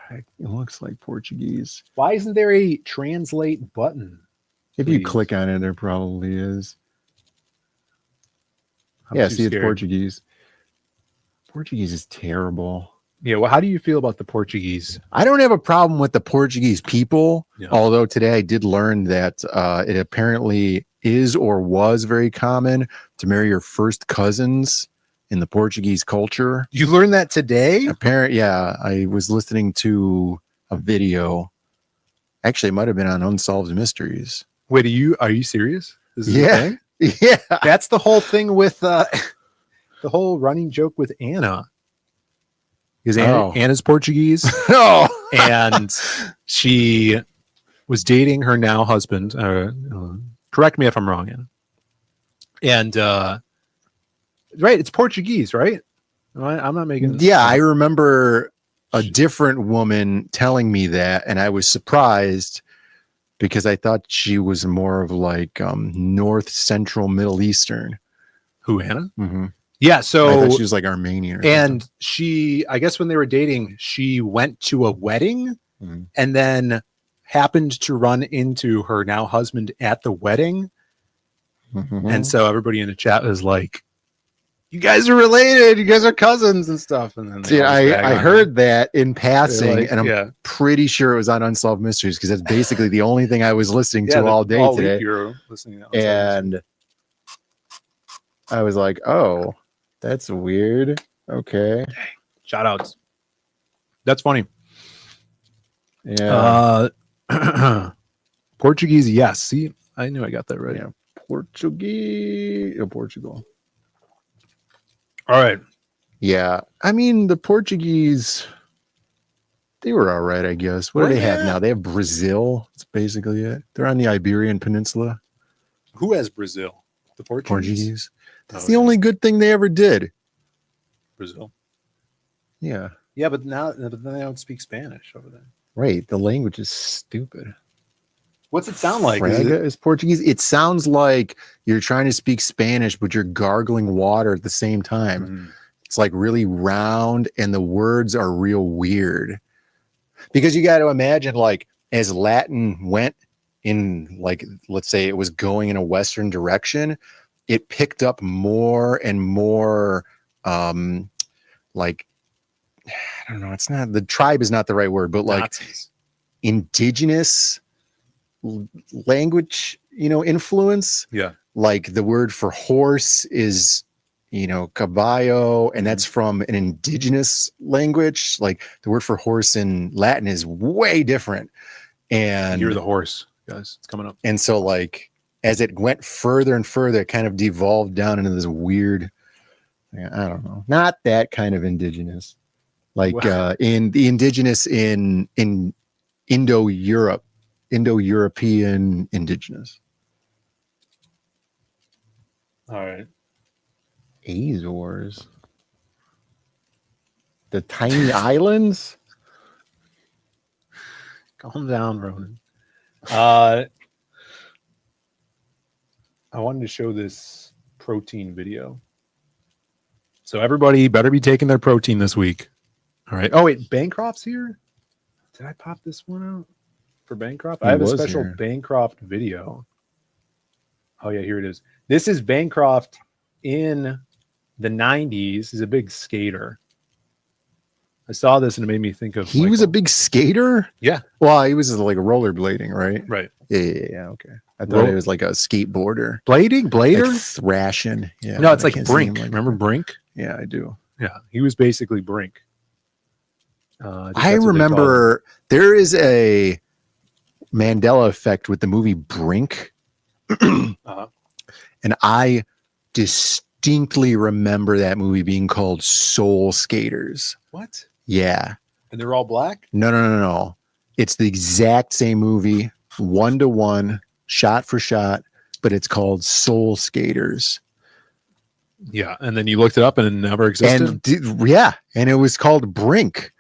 It looks like Portuguese. Why isn't there a translate button? If you click on it, there probably is. I'm see, it's Portuguese. Portuguese is terrible. Yeah, well, how do you feel about the Portuguese? I don't have a problem with the Portuguese people, Yeah. although today I did learn that it apparently is or was very common to marry your first cousins in the Portuguese culture. You learned that today? Yeah, I was listening to a video. Actually, it might have been on Unsolved Mysteries. Wait, are you serious? This is a Yeah. thing? Yeah. That's the whole thing with the whole running joke with Anna. Because Anna's Portuguese. Oh. And she was dating her now husband. Correct me if I'm wrong, Anna. And right, it's Portuguese, right? I'm not making this. Yeah, I remember a different woman telling me that, and I was surprised because I thought she was more of like North Central Middle Eastern. Who, Anna? Mm-hmm. Yeah, so I thought she was like Armenian. And she, I guess when they were dating, she went to a wedding and then happened to run into her now husband at the wedding. Mm-hmm. And so everybody in the chat was like, you guys are related, you guys are cousins and stuff. And then see, I heard that in passing, and I'm pretty sure it was on Unsolved Mysteries because that's basically the only thing I was listening to all day today. You're listening to and I was like, oh, that's weird. Okay. Shout outs. That's funny. Yeah. Portuguese, yes. See, I knew I got that right. Yeah. Portuguese. Portugal. All right. Yeah. I mean, the Portuguese, they were all right, I guess. What do they have now? They have Brazil. That's basically it. They're on the Iberian Peninsula. Who has Brazil? The Portuguese? That's the only good thing they ever did. Brazil. Yeah. Yeah, but then they don't speak Spanish over there. Right. The language is stupid. What's it sound like? Fraga is Portuguese. It sounds like you're trying to speak Spanish, but you're gargling water at the same time. It's like really round, and the words are real weird. Because you got to imagine, like, as Latin went in, like, let's say it was going in a Western direction, it picked up more and more, like, I don't know, it's not, the tribe is not the right word, but like Nazis. Indigenous language, influence. Yeah. Like the word for horse is, caballo, and that's from an indigenous language. Like the word for horse in Latin is way different. And you're the horse, guys. It's coming up. And so, like, as it went further and further, it kind of devolved down into this weird, I don't know, not that kind of indigenous, like in the indigenous in Indo-European indigenous. All right. Azores. The tiny islands. Calm down, Ronan. I wanted to show this protein video. So everybody better be taking their protein this week. All right. Oh, wait. Bancroft's here? Did I pop this one out for Bancroft? I have a special Bancroft video. Oh, yeah. Here it is. This is Bancroft in the 90s. He's a big skater. I saw this and it made me think of. He was a big skater? Yeah. Well, he was like a rollerblading, right? Right. Yeah. Okay. I thought it was like a skateboarder. Blader? Like thrashing. Yeah. No, it's like Brink. Remember Brink? Yeah, I do. Yeah. He was basically Brink. I remember there is a Mandela effect with the movie Brink. And I distinctly remember that movie being called Soul Skaters. What? Yeah. And they're all black? No. It's the exact same movie, 1-to-1, shot for shot, but it's called Soul Skaters. Yeah. And then you looked it up and it never existed? And it was called Brink.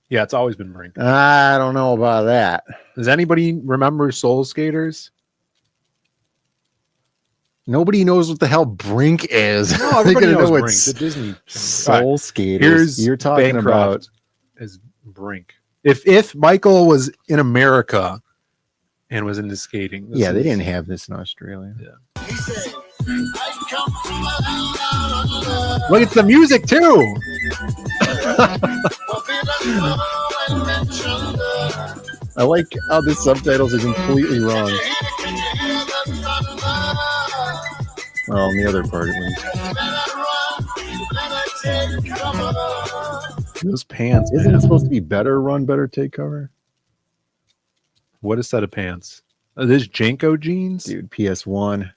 Yeah, it's always been Brink. I don't know about that. Does anybody remember Soul Skaters? Nobody knows what the hell Brink is. No, everybody knows Brink. It's The Disney Soul Skaters. You're talking Bancroft as Brink. If Michael was in America and was into skating, they didn't have this in Australia. Yeah. Look, it's the music too. I like how the subtitles are completely wrong. Well, on the other part at least. Those pants. Isn't it supposed to be better run, better take cover? What a set of pants. Are these Janko jeans? Dude, PS1.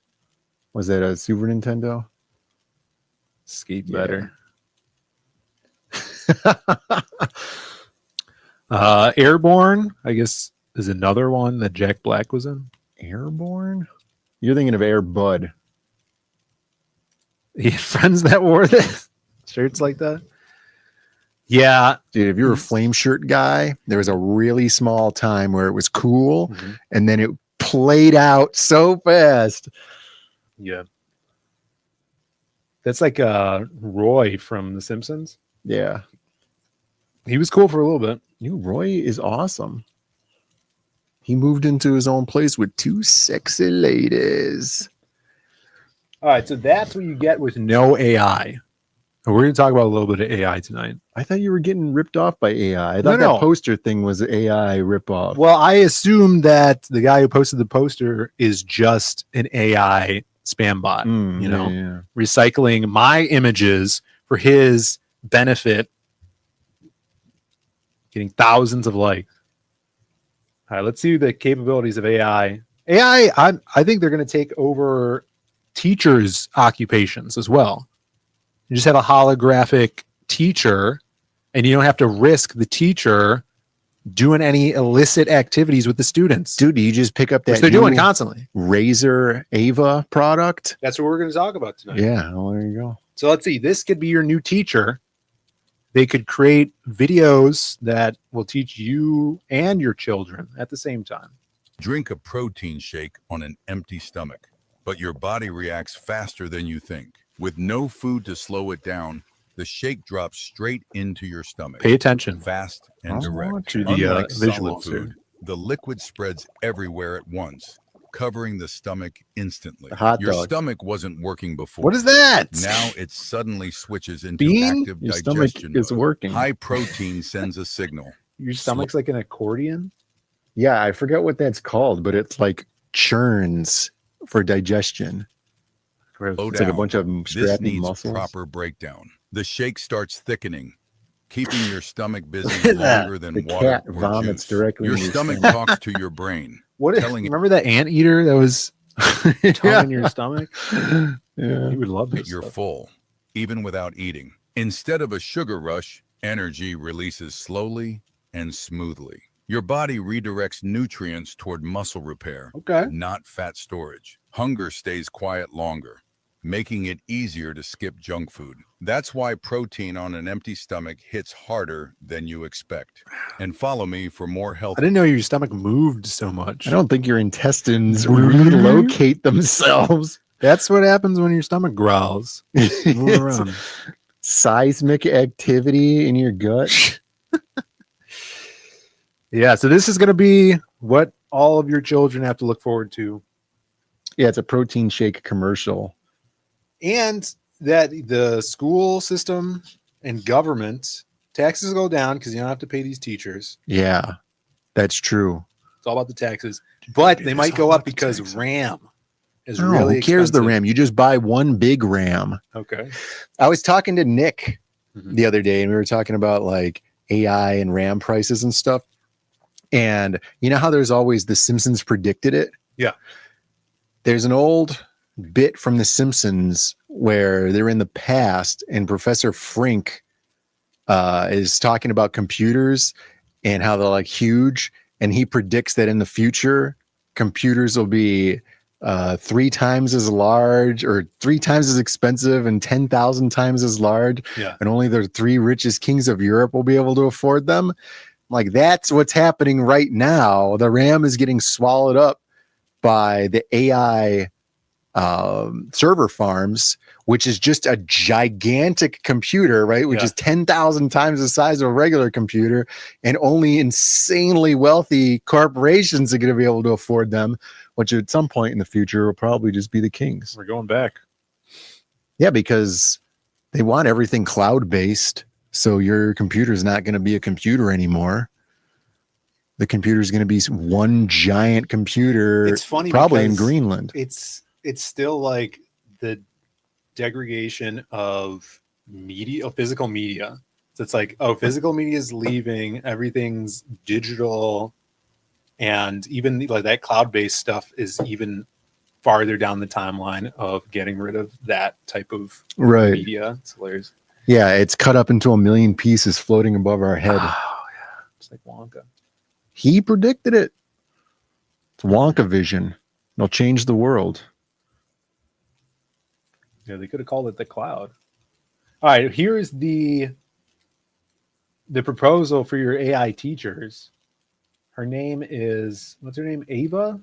Was that a Super Nintendo? Skate better. Airborne, I guess, is another one that Jack Black was in. Airborne? You're thinking of Air Bud. He had friends that wore this shirts like that. Yeah, dude, if you're a flame shirt guy, there was a really small time where it was cool, and then it played out so fast. Yeah, that's like Roy from The Simpsons. Yeah, he was cool for a little bit. Roy is awesome. He moved into his own place with 2 sexy ladies. All right, so that's what you get with no AI. And we're going to talk about a little bit of AI tonight. I thought you were getting ripped off by AI. I thought that poster thing was AI ripoff. Well, I assume that the guy who posted the poster is just an AI spam bot, recycling my images for his benefit, getting thousands of likes. All right, let's see the capabilities of AI. I think they're going to take over teachers' occupations as well. You just have a holographic teacher, and you don't have to risk the teacher doing any illicit activities with the students. Dude, you just pick up that they're doing constantly. Razer Ava product. That's what we're going to talk about tonight. Yeah, well, there you go. So let's see. This could be your new teacher. They could create videos that will teach you and your children at the same time. Drink a protein shake on an empty stomach, but your body reacts faster than you think. With no food to slow it down, the shake drops straight into your stomach. Pay attention. Fast and direct. To the Unlike solid visuals food, the liquid spreads everywhere at once, covering the stomach instantly. Your stomach wasn't working before. What is that? Now it suddenly switches into active your digestion stomach is mode. working. High protein sends a signal. Your stomach's like an accordion? Yeah, I forget what that's called, but it's like churns for digestion. Slow It's like a down. bunch of This strappy needs muscles. proper breakdown. The shake starts thickening, keeping your stomach busy longer than The water cat or vomits juice. directly Your in your stomach stomach. talks to your brain, What? telling it Remember that anteater that was tongue in your stomach? Yeah. You would love this. you're Stuff. full, even without eating. Instead of a sugar rush, energy releases slowly and smoothly. Your body redirects nutrients toward muscle repair, Okay. not fat storage. Hunger stays quiet longer, making it easier to skip junk food. That's why protein on an empty stomach hits harder than you expect. And follow me for more health. I didn't know your stomach moved so much. I don't think your intestines relocate themselves. That's what happens when your stomach growls. Move It's around. seismic activity in your gut. Yeah, so this is going to be what all of your children have to look forward to. Yeah, it's a protein shake commercial. And that the school system and government taxes go down because you don't have to pay these teachers. Yeah, that's true. It's all about the taxes. But they might go up because RAM is No, really who cares the expensive. RAM? You just buy one big RAM. Okay. I was talking to Nick Mhm. the other day, and we were talking about like AI and RAM prices and stuff. And you know how there's always The Simpsons predicted it? Yeah. There's an old bit from The Simpsons where they're in the past, and Professor Frink is talking about computers and how they're like huge. And he predicts that in the future, computers will be 3 times as large or 3 times as expensive and 10,000 times as large. Yeah. And only the 3 richest kings of Europe will be able to afford them. Like, that's what's happening right now. The RAM is getting swallowed up by the AI server farms, which is just a gigantic computer, right? Which Yeah. is 10,000 times the size of a regular computer, and only insanely wealthy corporations are going to be able to afford them, which at some point in the future will probably just be the kings. We're going back. Yeah, because they want everything cloud-based, so your computer is not going to be a computer anymore. The computer is going to be one giant computer. It's funny probably in because Greenland. It's still like the degradation of media, of physical media. So it's like, oh, physical media is leaving, everything's digital, and even like that cloud-based stuff is even farther down the timeline of getting rid of that type of Right. media. It's hilarious. Yeah, it's cut up into a million pieces floating above our head. Oh yeah, it's like Wonka. He predicted it. It's Wonka vision. It'll change the world. Yeah, they could have called it the cloud. All right, here's the proposal for your AI teachers. Her name is, what's her name? Ava?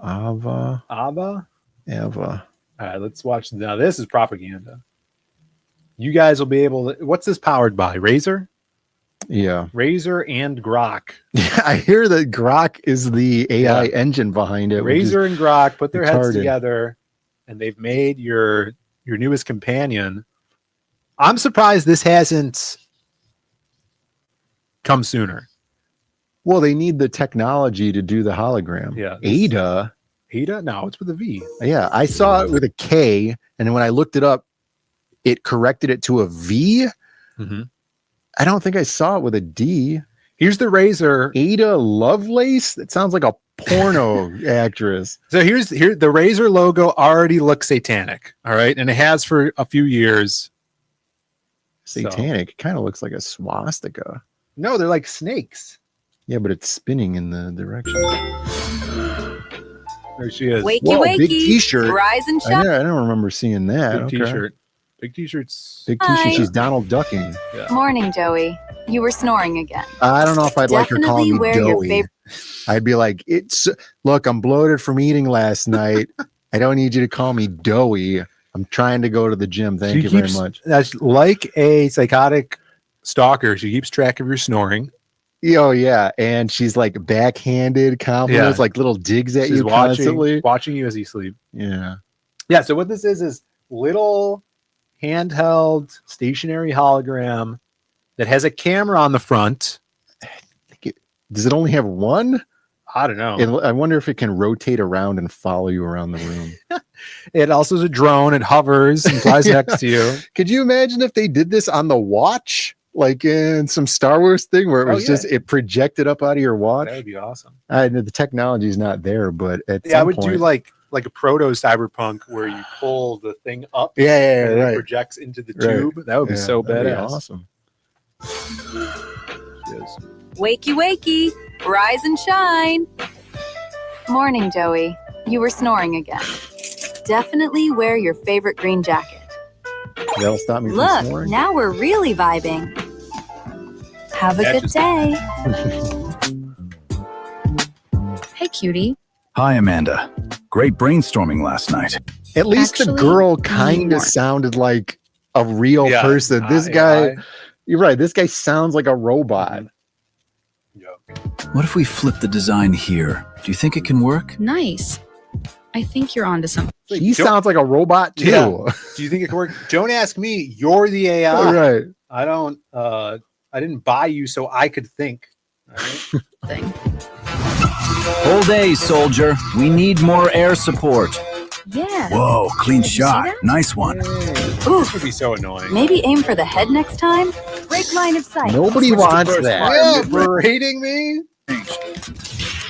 Ava. Ava? Ava. All right, let's watch. Now, this is propaganda. You guys will be able to, what's this powered by? Razer? Yeah. Razer and Grok. Yeah, I hear that Grok is the AI engine behind it. which is Razer and Grok put their heads retarded. together and they've made your newest companion. I'm surprised this hasn't come sooner. Well, they need the technology to do the hologram. Yeah. Ada. Ada? No, it's with a V. Yeah, I saw it with a K, and then when I looked it up, it corrected it to a V. Mm-hmm. I don't think I saw it with a D. Here's the Razer. Ada Lovelace? That sounds like a porno actress. So here the Razer logo already looks satanic. All right. And it has for a few years. Satanic. It kind of looks like a swastika. No, they're like snakes. Yeah, but it's spinning in the direction. There she is. Wakey, Whoa, wakey. big t-shirt. Rise and I shine. don't remember seeing that. Big Okay. t-shirt. Big t-shirts. Big t-shirt. Hi. She's Donald Ducking. Yeah. Morning, Joey. You were snoring again. I don't know if I'd like her calling me Definitely wear your doughy. favorite. I'd be like, look, I'm bloated from eating last night. I don't need you to call me doughy. I'm trying to go to the gym. Thank you very much. That's like a psychotic stalker. She keeps track of your snoring. Oh yeah, and she's like backhanded compliments, Yeah. like little digs at She's you constantly. watching you as you sleep. Yeah. Yeah. So what this is little handheld stationary hologram that has a camera on the front. Does it only have one? I don't know. I wonder if it can rotate around and follow you around the room. It also is a drone. It hovers and flies next to you. Could you imagine if they did this on the watch, like in some Star Wars thing where it was just it projected up out of your watch? That would be awesome. I know the technology is not there, but at I some would point, do like a proto cyberpunk where you pull the thing up. Yeah, and right. It projects into the tube. That would be so badass. Awesome. Wakey, wakey. Rise and shine. Morning, Joey. You were snoring again. Definitely wear your favorite green jacket. That'll stop me from Look, snoring. now we're really vibing. Have a good day. Hey, cutie. Hi, Amanda. Great brainstorming last night. At least the Actually, girl kind more. of sounded like a real person. This AI. guy, you're right. This guy sounds like a robot. What if we flip the design here? Do you think it can work? Nice. I think you're onto something. He sounds like a robot too. Yeah. Do you think it can work? Don't ask me. You're the AI. All right. I don't. I didn't buy you so I could think. All right? Thing. Whole day, soldier. We need more air support. Yeah. Whoa, clean Did you see shot. that? Nice one. This would be so annoying. Maybe aim for the head next time. Break line of sight. Nobody wants that. Yeah, berating me.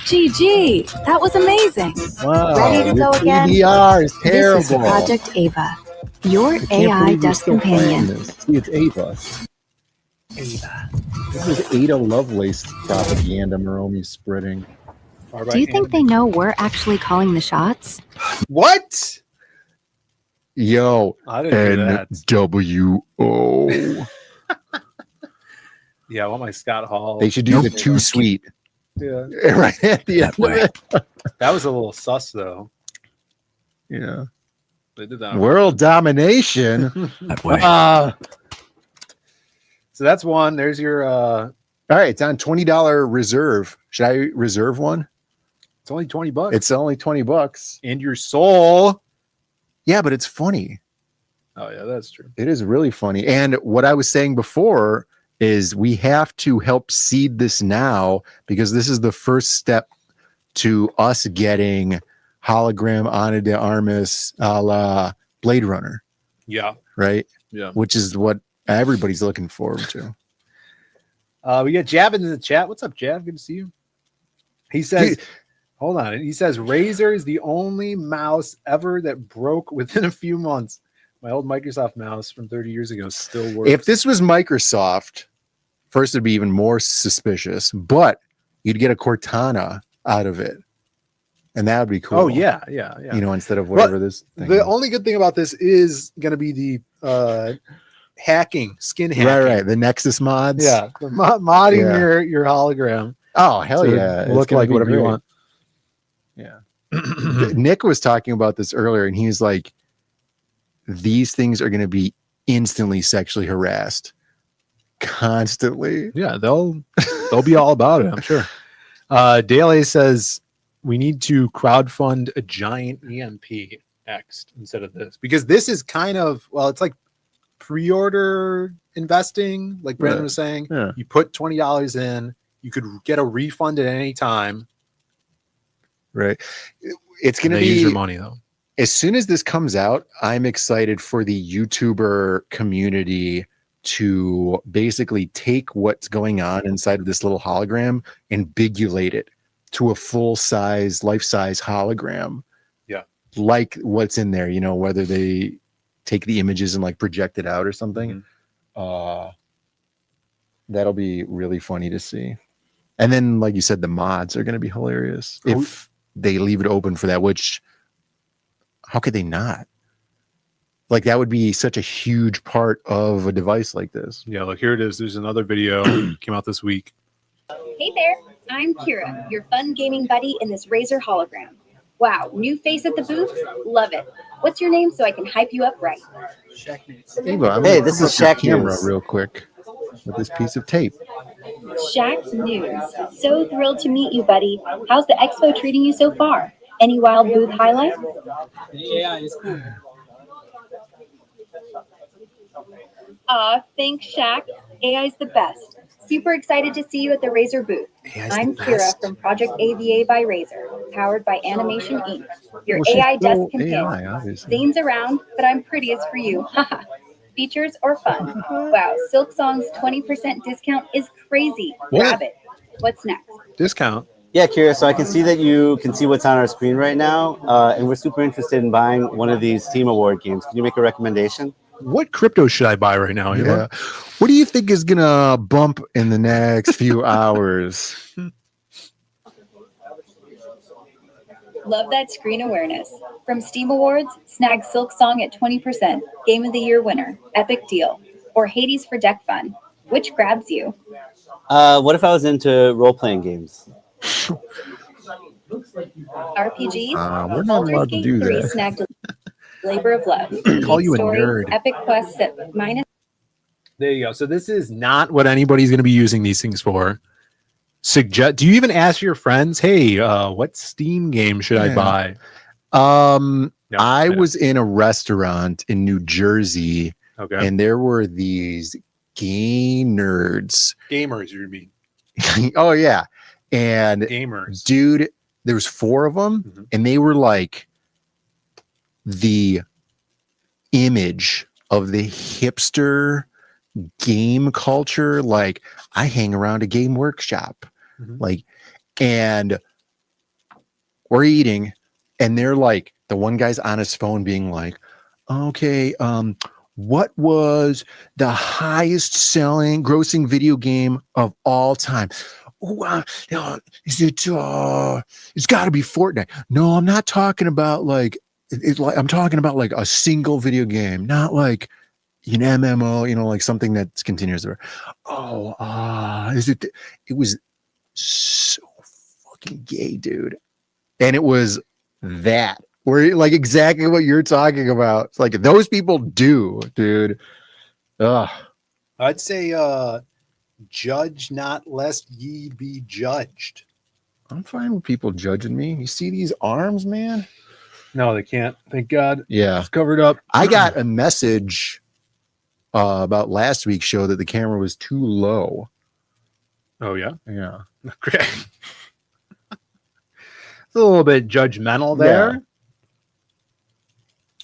GG. That was amazing. Wow. Ready to go your again? PDR is This terrible. is Project Ava, your I can't AI believe you're desk still playing companion. this. See, it's Ava. This is Ada Lovelace propaganda Moromi's spreading. Do you think they know we're actually calling the shots? What? Yo, I didn't do that. NWO. Yeah, I want my Scott Hall. They should do the too sweet. Yeah. Right at the end of it. That was a little sus, though. Yeah. They did that. World domination. That way. So that's one. There's your. All right, it's on $20 reserve. Should I reserve one? It's only $20. It's only $20. And your soul. Yeah, but it's funny. Oh yeah, that's true. It is really funny. And what I was saying before is we have to help seed this now because this is the first step to us getting hologram Ana de Armas a la Blade Runner, Yeah. right? Yeah. Which is what everybody's looking forward to. We got Jav in the chat. What's up, Jav? Good to see you. He says, hold on. He says, Razer is the only mouse ever that broke within a few months. My old Microsoft mouse from 30 years ago still works. If this was Microsoft, first it'd be even more suspicious, but you'd get a Cortana out of it. And that would be cool. Oh, yeah. You know, instead of whatever this thing The is. only good thing about this is going to be the hacking, skin hacking. Right. The Nexus mods. Yeah. The modding Yeah. your hologram. Oh, hell to yeah. It's look gonna like be whatever you great. want. Yeah. Nick was talking about this earlier, and he's like, these things are going to be instantly sexually harassed constantly. Yeah, they'll be all about it, I'm sure. Dale says we need to crowdfund a giant EMP next instead of this because this is kind of it's like pre-order investing, like Brandon was saying. Yeah. You put $20 in, you could get a refund at any time. Right. It's going to They use be your money though. As soon as this comes out, I'm excited for the YouTuber community to basically take what's going on inside of this little hologram and bigulate it to a full-size, life-size hologram. Yeah. Like what's in there, you know, whether they take the images and like project it out or something. That'll be really funny to see. And then, like you said, the mods are going to be hilarious if they leave it open for that, which how could they not? Like that would be such a huge part of a device like this. Yeah, look, here it is. There's another video came out this week. Hey there, I'm Kira, your fun gaming buddy in this Razer hologram. Wow, new face at the booth? Love it. What's your name so I can hype you up right? Hey, this is Shaq camera real quick with this piece of tape. Shaq News. So thrilled to meet you, buddy. How's the expo treating you so far? Any wild booth highlights? Yeah, it's cool. Thanks, Shaq. AI's the best. Super excited to see you at the Razer booth. I'm Kira from Project AVA by Razer, powered by Animation Inc., your Well, she's AI desk still companion. AI, obviously. Zane's around, but I'm prettiest for you. Haha. Features or fun? Wow, Silk Song's 20% discount is crazy. Grab it. What's next? Discount. Yeah, Kira, so I can see that you can see what's on our screen right now, and we're super interested in buying one of these Team Award games. Can you make a recommendation? What crypto should I buy right now? Yeah. What do you think is gonna bump in the next few hours? Love that screen awareness. From Steam Awards, snag Silk Song at 20%, Game of the Year winner, epic deal. Or Hades for deck fun. Which grabs you? What if I was into role-playing games? RPGs? We're not Baldur's allowed to Gate do 3 that. snagged Labor of Love. Call Deep you a story, nerd. Epic quests at minus. There you go. So this is not what anybody's going to be using these things for. Do you even ask your friends, hey, what Steam game should I buy? I was in a restaurant in New Jersey, and there were these gay nerds. Gamers, you mean? Oh yeah, and gamers, dude. There's 4 of them, and they were like the image of the hipster game culture. Like, I hang around a game workshop, like, and we're eating, and they're like, the one guy's on his phone being like, okay, what was the highest selling grossing video game of all time? Oh, is it it's got to be Fortnite. No, I'm not talking about like I'm talking about like a single video game, not like an MMO, like something that's continuous. Is it? It was so fucking gay, dude. And it was that where like exactly what you're talking about. It's like those people do, dude. Ugh. I'd say judge not lest ye be judged. I'm fine with people judging me. You see these arms, man? No, they can't. Thank God. Yeah. It's covered up. I got a message about last week's show that the camera was too low. Oh, yeah? Yeah. Okay. It's a little bit judgmental there.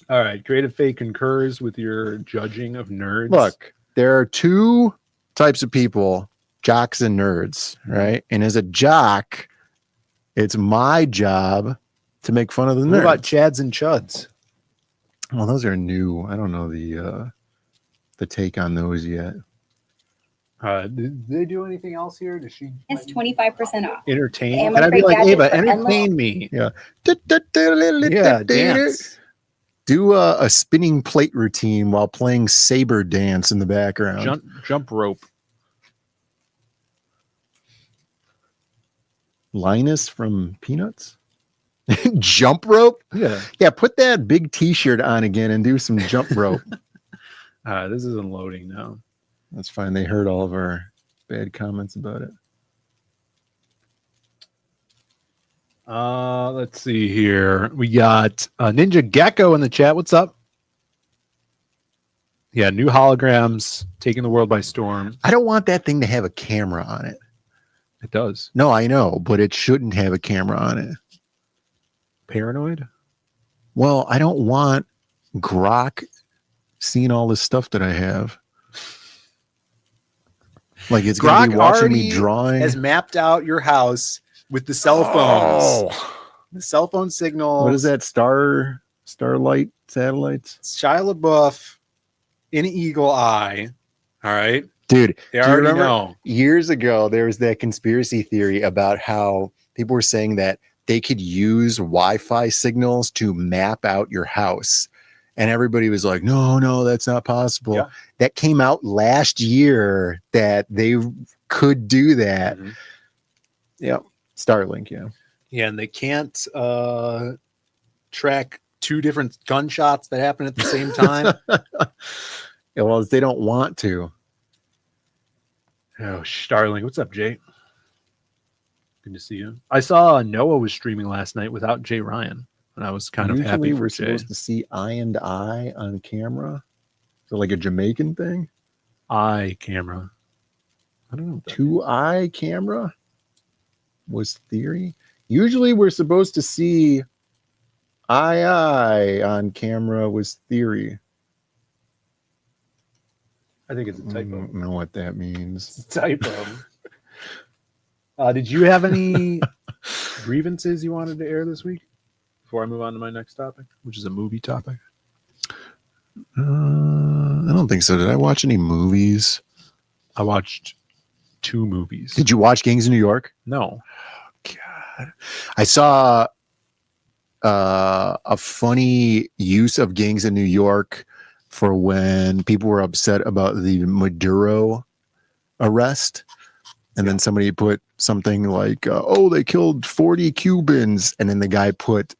Yeah. All right. Creative Fate concurs with your judging of nerds. Look, there are 2 types of people, jocks and nerds, right? And as a jock, it's my job to make fun of the nerds. What about Chads and Chuds? Well, those are new. I don't know the take on those yet. Did they do anything else here? Does she It's 25% off. entertain? Am Can I be Afraid like, gadgets Ava, for endless- entertain me? Yeah. Yeah, dance. Do a spinning plate routine while playing saber dance in the background. Jump rope. Linus from Peanuts? Jump rope? Yeah. Yeah, put that big t-shirt on again and do some jump rope. This isn't loading now. That's fine. They heard all of our bad comments about it. Let's see here. We got Ninja Gecko in the chat. What's up? Yeah, new holograms taking the world by storm. I don't want that thing to have a camera on it. It does. No, I know, but it shouldn't have a camera on it. Paranoid? Well, I don't want Grok seeing all this stuff that I have. Like it's going to be watching me drawing. Has mapped out your house with the cell phones. The cell phone signal. What is that? Starlight satellites? Shia LaBeouf in Eagle Eye. All right. Dude, They do you already remember know. years ago there was that conspiracy theory about how people were saying that they could use Wi-Fi signals to map out your house. And everybody was like, no, that's not possible. Yeah. That came out last year that they could do that. Mhm. Yep. Starlink, yeah. Yeah, and they can't track 2 different gunshots that happen at the same time. Yeah, well, they don't want to. Oh, Starlink. What's up, Jay? Good to see you. I saw Noah was streaming last night without Jay Ryan, and I was kind of happy for we're Jay. supposed to see eye and eye on camera. So like a Jamaican thing? Eye camera. I don't know. 2-eye camera was theory. Usually we're supposed to see eye on camera was theory. I think it's a typo. I don't know what that means. It's a typo. Did you have any grievances you wanted to air this week before I move on to my next topic, which is a movie topic? I don't think so. Did I watch any movies? I watched 2 movies. Did you watch Gangs of New York? No. God. I saw a funny use of Gangs of New York for when people were upset about the Maduro arrest. And then somebody put something like, oh, they killed 40 Cubans. And then the guy put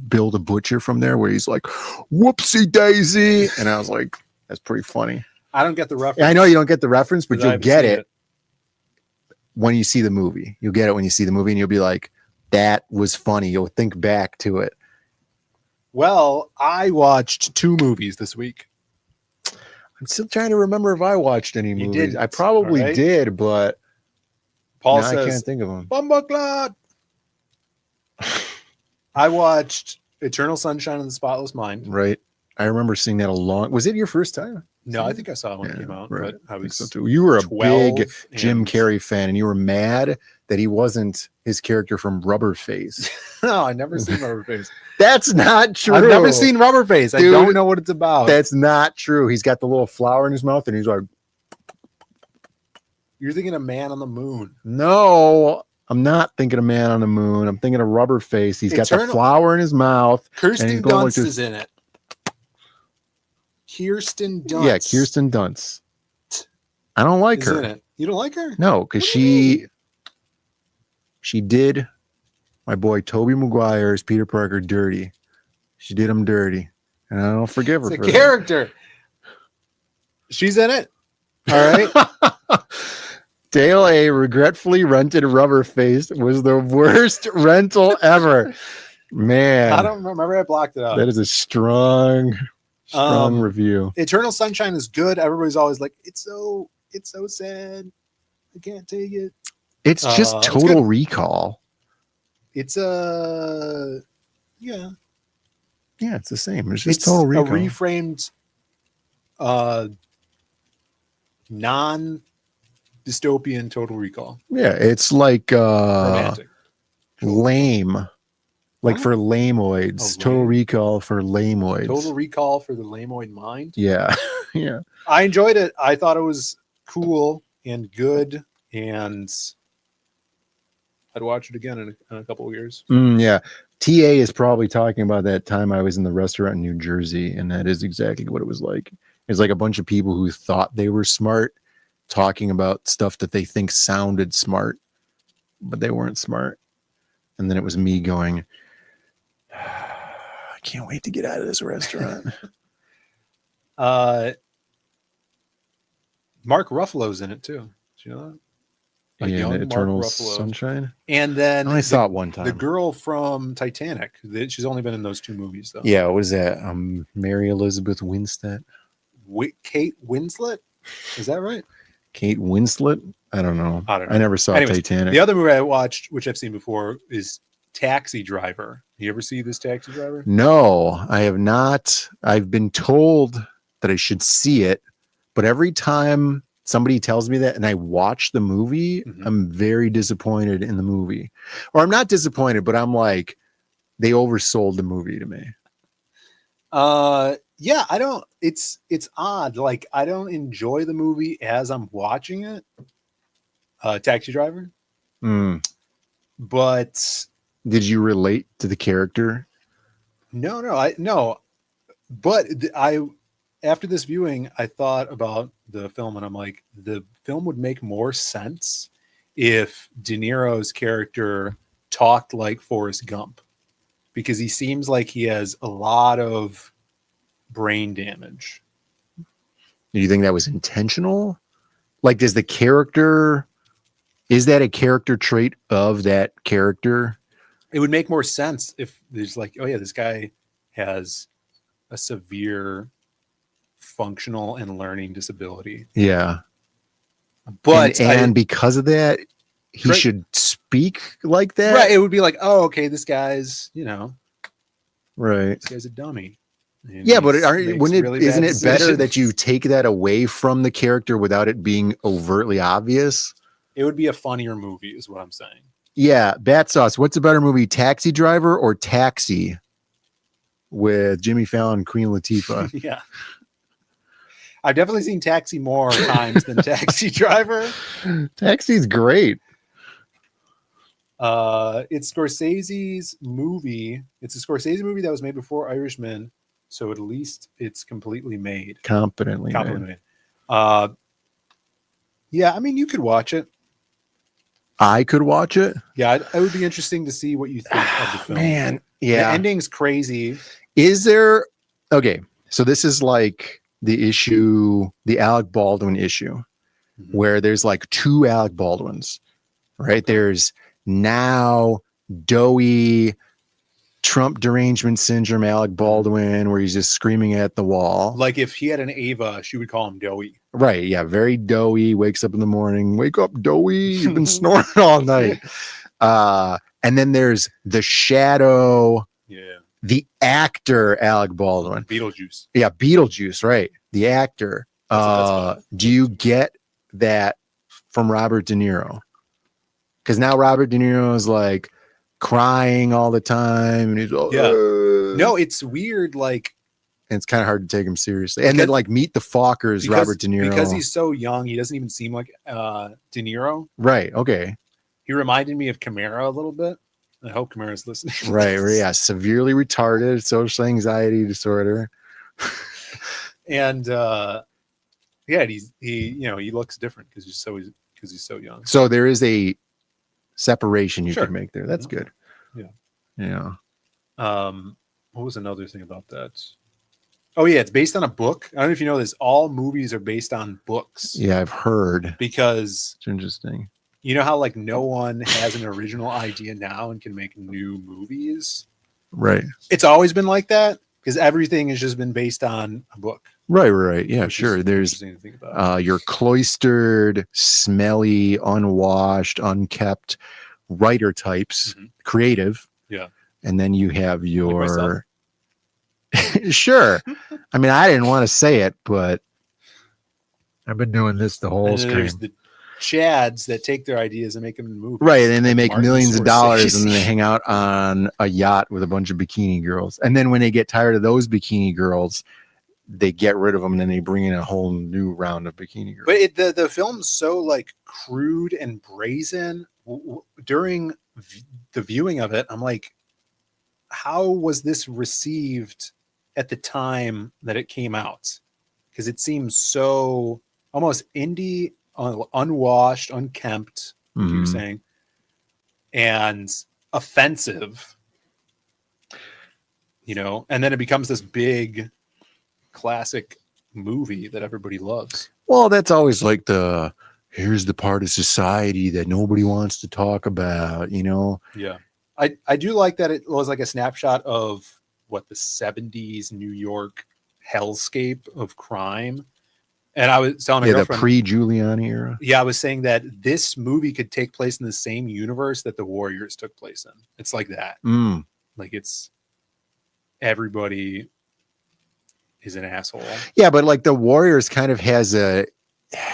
Bill the Butcher from there where he's like, whoopsie daisy. And I was like, that's pretty funny. I don't get the reference. I know you don't get the reference, but you'll get it when you see the movie. You'll get it when you see the movie and you'll be like, that was funny. You'll think back to it. Well, I watched 2 movies this week. I'm still trying to remember if I watched any movies. didn't, I probably right? did, but Paul now says, I can't think of them. Bumbleclad. I watched Eternal Sunshine of the Spotless Mind. Right. I remember seeing that was it your first time? No, I think I saw it when it came out. Right. But I was so too. You were a 12 big Jim and- Carrey fan, and you were mad that he wasn't his character from Rubberface. No, I never seen Rubberface. That's not true. I've never seen Rubberface. Dude, I don't know what it's about. That's not true. He's got the little flower in his mouth, and he's like, You're thinking of Man on the Moon. no, I'm not thinking of Man on the Moon. I'm thinking of Rubberface. He's got the flower in his mouth. and he's Kirsten going Dunst like is in it. Kirsten Dunst. Yeah, Kirsten Dunst. I don't like is her. in it. You don't like her? No, because she did my boy Tobey Maguire's Peter Parker dirty. She did him dirty, and I don't forgive her It's for a character. She's in it. All right. Dale A regretfully rented Rubberface was the worst rental ever. Man, I don't remember. I blocked it out. that is a strong review. Eternal Sunshine is good. Everybody's always like, it's so sad. I can't take it. It's just it's Total good. Recall. It's yeah, it's the same. It's just it's Total a Recall. reframed non-dystopian Total Recall. Yeah, it's like Romantic. lame. Like What? for lameoids. Oh, Total lame. Recall for lameoids. Total Recall for the lameoid mind. Yeah. Yeah. I enjoyed it. I thought it was cool and good, and I'd watch it again in a couple of years. Yeah. TA is probably talking about that time I was in the restaurant in New Jersey, and that is exactly what it was like. It's like a bunch of people who thought they were smart talking about stuff that they think sounded smart, but they weren't smart. And then it was me going, I can't wait to get out of this restaurant. Mark Ruffalo's in it too. Do you know that? In Eternal Sunshine. And then I only saw it one time. The girl from Titanic. She's only been in those 2 movies though. Yeah, what is that? Mary Elizabeth Winstead. Kate Winslet. Is that right? Kate Winslet? I don't know. I don't know. I never saw Anyways, Titanic. The other movie I watched, which I've seen before, is Taxi Driver. You ever see this Taxi Driver? No, I have not. I've been told that I should see it, but every time somebody tells me that and I watch the movie, I'm very disappointed in the movie. Or I'm not disappointed, but I'm like, they oversold the movie to me. Yeah, I don't. It's odd. Like, I don't enjoy the movie as I'm watching it. Taxi Driver. But did you relate to the character? No. But after this viewing, I thought about the film, and I'm like, the film would make more sense if De Niro's character talked like Forrest Gump, because he seems like he has a lot of brain damage. Do you think that was intentional? Like, is that a character trait of that character? It would make more sense if there's like, oh yeah, this guy has a severe functional and learning disability. Yeah. But and because of that, he should speak like that. Right. It would be like, oh, okay, this guy's, right. This guy's a dummy. And Yeah, but isn't it better that you take that away from the character without it being overtly obvious? It would be a funnier movie, is what I'm saying. Yeah, Bat Sauce. What's a better movie, Taxi Driver or Taxi, with Jimmy Fallon and Queen Latifah? Yeah, I've definitely seen Taxi more times than Taxi Driver. Taxi's great. It's Scorsese's movie. It's a Scorsese movie that was made before Irishman, so at least it's completely made. Competently made. Yeah, I mean, you could watch it. I could watch it. Yeah, it would be interesting to see what you think of the film. Man, yeah. The ending's crazy. Is there... Okay, so this is like the issue, the Alec Baldwin issue, where there's like two Alec Baldwins, right? There's now doughy Trump derangement syndrome Alec Baldwin, where he's just screaming at the wall. Like if he had an Ava, she would call him doughy. Right. Yeah. Very doughy. Wakes up in the morning. Wake up, doughy. You've been snoring all night. And then there's the shadow. Yeah. The actor Alec Baldwin. Beetlejuice. Yeah. Beetlejuice. Right. The actor. Do you get that from Robert De Niro? Because now Robert De Niro is like crying all the time, and he's no, it's weird. Like, and it's kind of hard to take him seriously. And then like Meet the Fockers, Robert De Niro, because he's so young, he doesn't even seem like De Niro. Right. Okay. He reminded me of Camara a little bit. I hope Camara's listening. Right. Yeah. Severely retarded, social anxiety disorder. And yeah, he looks different because he's so young. So there is a separation you could make there. That's good. Yeah. What was another thing about that? Oh yeah, it's based on a book. I don't know if you know this. All movies are based on books. Yeah, I've heard. Because it's interesting. You know how like no one has an original idea now and can make new movies? Right. It's always been like that because everything has just been based on a book. Right. Yeah, sure. There's your cloistered, smelly, unwashed, unkept writer types, creative. Yeah. And then you have your sure. I mean, I didn't want to say it, but I've been doing this the whole stream. There's the Chads that take their ideas and make them in movies. Right, and they make millions of dollars, and then they hang out on a yacht with a bunch of bikini girls. And then when they get tired of those bikini girls, they get rid of them, and then they bring in a whole new round of bikini girls. But the film's so like crude and brazen. During the viewing of it, I'm like, how was this received at the time that it came out? Because it seems so almost indie, unwashed, unkempt, like you were saying, and offensive, and then it becomes this big classic movie that everybody loves. Well, that's always like here's the part of society that nobody wants to talk about, Yeah. I do like that it was like a snapshot of what the 70s New York hellscape of crime. And I was telling my girlfriend, the pre-Giuliani era. Yeah, I was saying that this movie could take place in the same universe that the Warriors took place in. It's like that. Like it's everybody is an asshole. Yeah, but like the Warriors kind of has an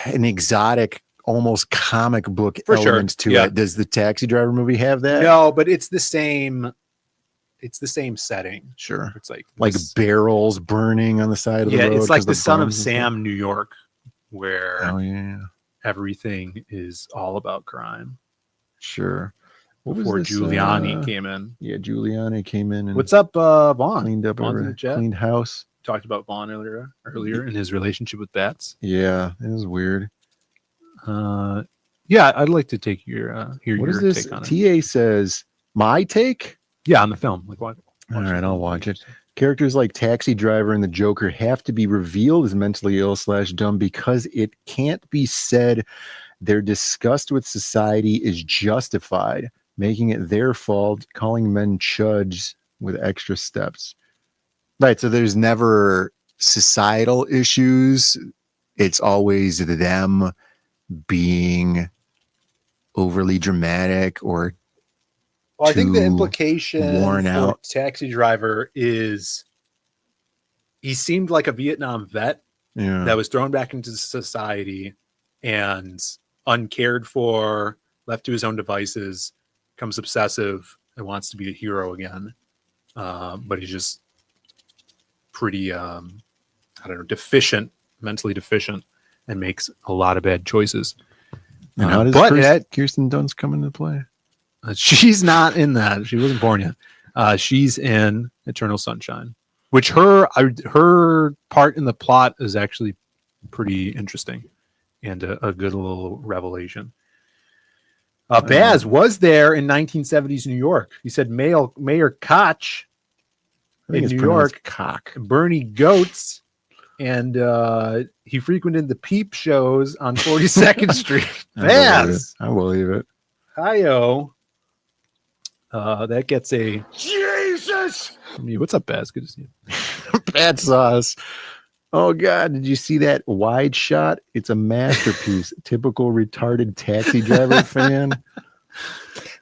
exotic, almost comic book elements to it. Does the Taxi Driver movie have that? No, but it's the same. It's the same setting. Sure. It's like barrels burning on the side of the road. Yeah, it's like the Son of Sam, New York, where yeah, everything is all about crime. Sure. Before Giuliani came in. Yeah, Giuliani came in. And what's up, Vaughn? Cleaned up cleaned house. Talked about Vaughn earlier in his relationship with bats. Yeah, it was weird. Yeah, I'd like to take hear your take on it. TA says, my take? Yeah, on the film. Like, what? All right, I'll watch it. Characters like Taxi Driver and the Joker have to be revealed as mentally ill / dumb because it can't be said their disgust with society is justified, making it their fault, calling men chuds with extra steps. Right, so there's never societal issues. It's always them being overly dramatic or Well, I think the too implication worn for out. Taxi Driver is he seemed like a Vietnam vet Yeah. that was thrown back into society and uncared for, left to his own devices, becomes obsessive and wants to be a hero again. But he's just pretty, I don't know, deficient, mentally deficient, and makes a lot of bad choices. And how does Kirsten Dunst come into play? She's not in that. She wasn't born yet. She's in Eternal Sunshine, which her part in the plot is actually pretty interesting and a good little revelation. Baz was there in 1970s New York. He said Mayor Koch in New York, Bernie Goetz, and he frequented the Peep shows on 42nd Street. Baz, I believe it. Hi-yo. That gets a Jesus. What's up, Baz? Good to see you. Bad sauce. Oh God, did you see that wide shot? It's a masterpiece. Typical retarded Taxi Driver fan.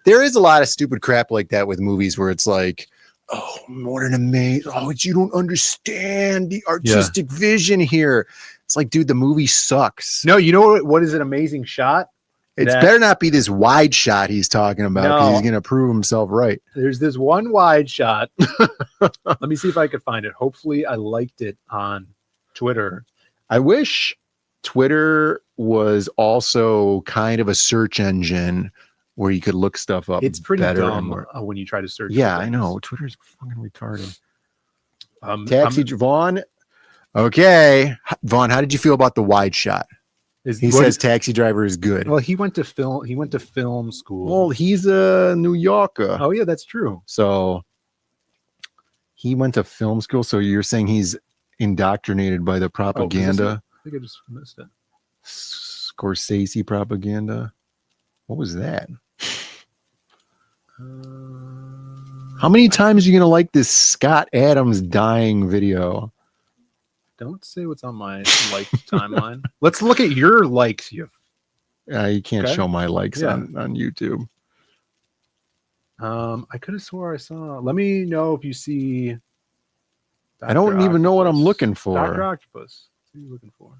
There is a lot of stupid crap like that with movies where it's like, oh, what an amazing, you don't understand the artistic vision here. It's like, dude, the movie sucks. No, you know what is an amazing shot? It's better not be this wide shot he's talking about because he's going to prove himself right. There's this one wide shot. Let me see if I could find it. Hopefully I liked it on Twitter. I wish Twitter was also kind of a search engine where you could look stuff up. It's pretty better dumb when you try to search. Yeah, I know. Twitter's fucking retarded. Vaughn. Okay. Vaughn, how did you feel about the wide shot? He says Taxi Driver is good. Well, he went to film school. Well, he's a New Yorker. Oh yeah, that's true. So he went to film school. So you're saying he's indoctrinated by the propaganda? I think I just missed it. Scorsese propaganda. What was that? How many times are you gonna like this Scott Adams dying video? Don't say what's on my like timeline. Let's look at your likes. You can't show my likes on YouTube. I could have swore I saw. Let me know if you see. I don't even know what I'm looking for. Dr. Octopus. What are you looking for?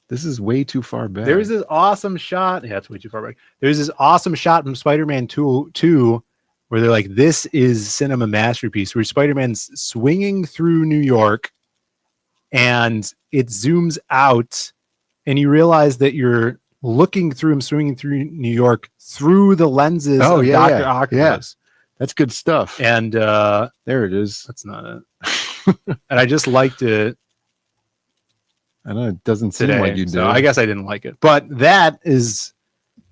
This is way too far back. There's this awesome shot. Yeah, it's way too far back. There's this awesome shot from Spider-Man 2 where they're like, this is cinema masterpiece, where Spider-Man's swinging through New York and it zooms out and you realize that you're looking through him swinging through New York through the lenses of Dr. Octopus. Yeah. That's good stuff. And there it is. That's not it. And I just liked it. I know it doesn't seem like you do. So I guess I didn't like it. But that is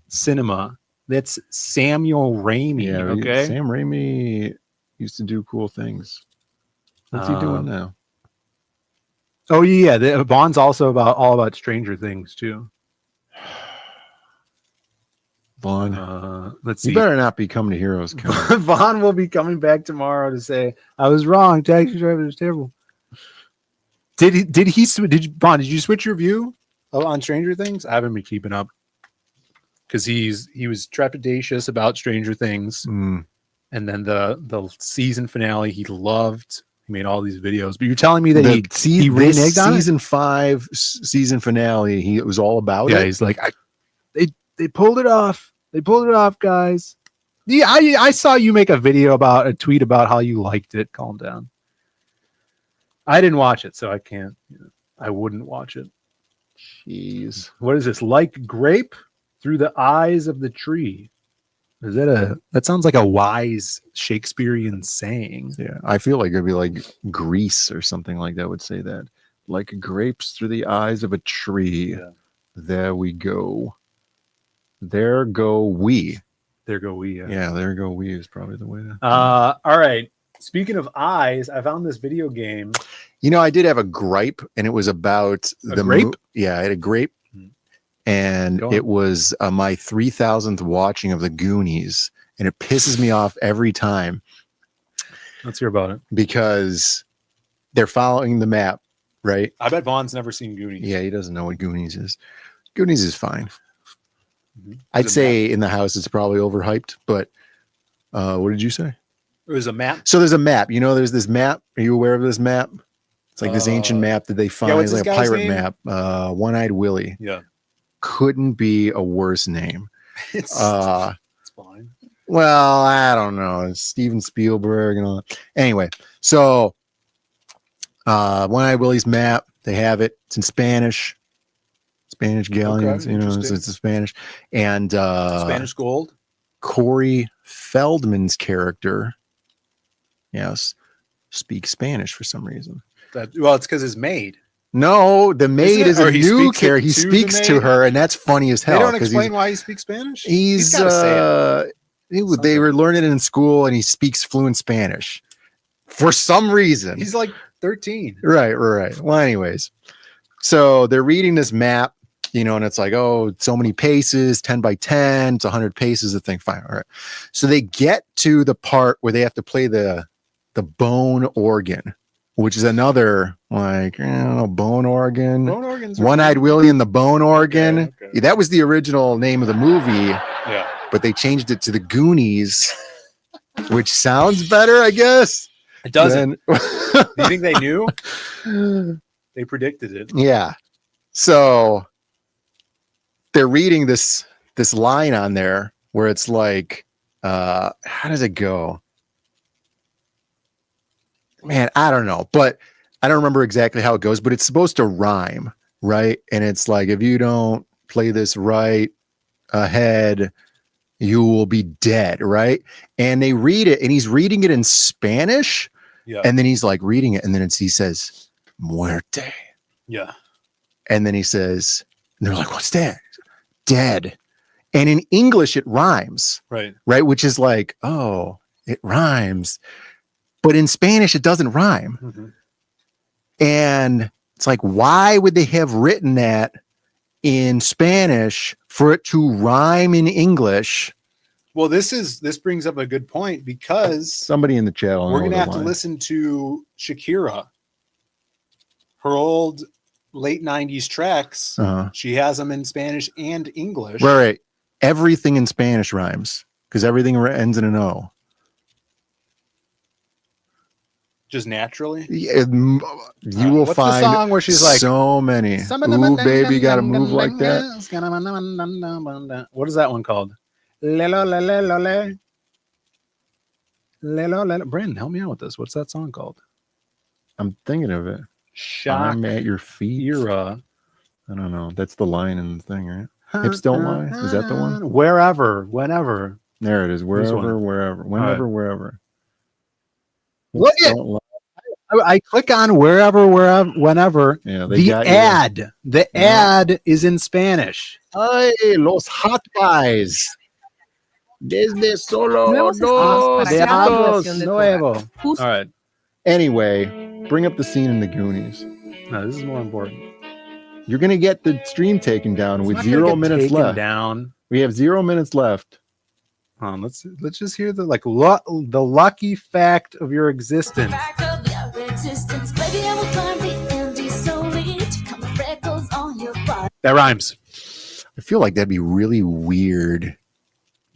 cinema. That's Samuel Raimi. Yeah, okay. Sam Raimi used to do cool things. What's he doing now? Oh yeah, Vaughn's also all about Stranger Things too. Vaughn, let's see. You better not be coming to Heroes Con. Vaughn will be coming back tomorrow to say I was wrong. Taxi Driver is terrible. Did Vaughn, did you switch your view on Stranger Things? I haven't been keeping up because he was trepidatious about Stranger Things, and then the season finale he loved. He made all these videos, but you're telling me that he reneged on season 5 season finale. He was all about it. Yeah, he's like, they pulled it off. They pulled it off, guys. Yeah, I saw you make a tweet about how you liked it. Calm down. I didn't watch it, so I can't. I wouldn't watch it. Jeez, what is this? Like grape through the eyes of the tree. Is that sounds like a wise Shakespearean saying? Yeah, I feel like it'd be like Greece or something like that would say that. Like grapes through the eyes of a tree. Yeah. There we go. There go we. There go we. Yeah, there go we is probably the way to. All right. Speaking of eyes, I found this video game. I did have a gripe, and it was about the grape. Yeah, I had a grape, and it was my 3,000th watching of the Goonies, and it pisses me off every time. Let's hear about it. Because they're following the map, right? I bet Vaughn's never seen Goonies. Yeah, he doesn't know what Goonies is. Goonies is fine. Mm-hmm. I'd say in the house it's probably overhyped, but what did you say? It was a map. So there's a map. You know, there's this map. Are you aware of this map? It's like this ancient map that they find. what's It's this like a guy's pirate name? map. One-Eyed Willie. Yeah. Couldn't be a worse name. It's fine. Well, I don't know. It's Steven Spielberg and all that. Anyway, so One-Eyed Willie's map, they have it. It's in Spanish. Spanish galleons, Okay, you know, it's in Spanish. And Spanish gold. Corey Feldman's character, yes, speaks Spanish for some reason. Well, it's because it's maid. No, the maid is Or a he new speaks it character. He to the speaks to maid? her, and that's funny as hell. They don't 'cause explain why he speaks Spanish. He's gotta say it. They were learning it in school, and he speaks fluent Spanish for some reason. He's like 13. Right. Well, anyways, so they're reading this map, you know, and it's like, oh, so many paces, 10 by 10, it's 100 paces. The thing, fine. All right. So they get to the part where they have to play the bone organ, which is another like, I don't know, bone organ. Bone organs. One-Eyed Willie and the Bone Organ. Okay. Yeah, that was the original name of the movie. Yeah. But they changed it to the Goonies, which sounds better, I guess. It doesn't. Then- Do you think they knew? They predicted it. Yeah. So they're reading this line on there where it's like, how does it go? Man, I don't know, but I don't remember exactly how it goes, but it's supposed to rhyme, right? And it's like, if you don't play this right ahead, you will be dead, right? And they read it, and he's reading it in Spanish. Yeah. And then he's like reading it, and then he says, muerte. Yeah. And then he says, and they're like, what's that? Dead. And in English, it rhymes. Right. Right. Which is like, oh, it rhymes. But in Spanish, it doesn't rhyme. Mm-hmm. And it's like, why would they have written that in Spanish for it to rhyme in English? Well, this brings up a good point because Somebody in the chat. we're going to have to listen to Shakira. Her old late 90s tracks. Uh-huh. She has them in Spanish and English. Right. Everything in Spanish rhymes because everything ends in an O. Just naturally. Yeah, you will what's find the song where she's like, so many. Ooh, baby, gotta move like that. What is that one called? Brandon, help me out with this. What's that song called? I'm thinking of it. I'm at your feet. I don't know. That's the line in the thing, right? Hips don't lie. Is that the one? Wherever, whenever. There it is. Wherever, one. wherever, whenever, wherever. Look at. I click on wherever, whenever. Yeah, they the got you ad. The ad is in Spanish. Ay, los hot pies. Desde solo Nuevos estilos para cada duración de tu hogar. All right. Anyway, bring up the scene in the Goonies. No, this is more important. You're gonna get the stream taken down with It's not 0 gonna get minutes taken left. Down. We have 0 minutes left. Let's just hear the the lucky fact of your existence. That rhymes. I feel like that'd be really weird.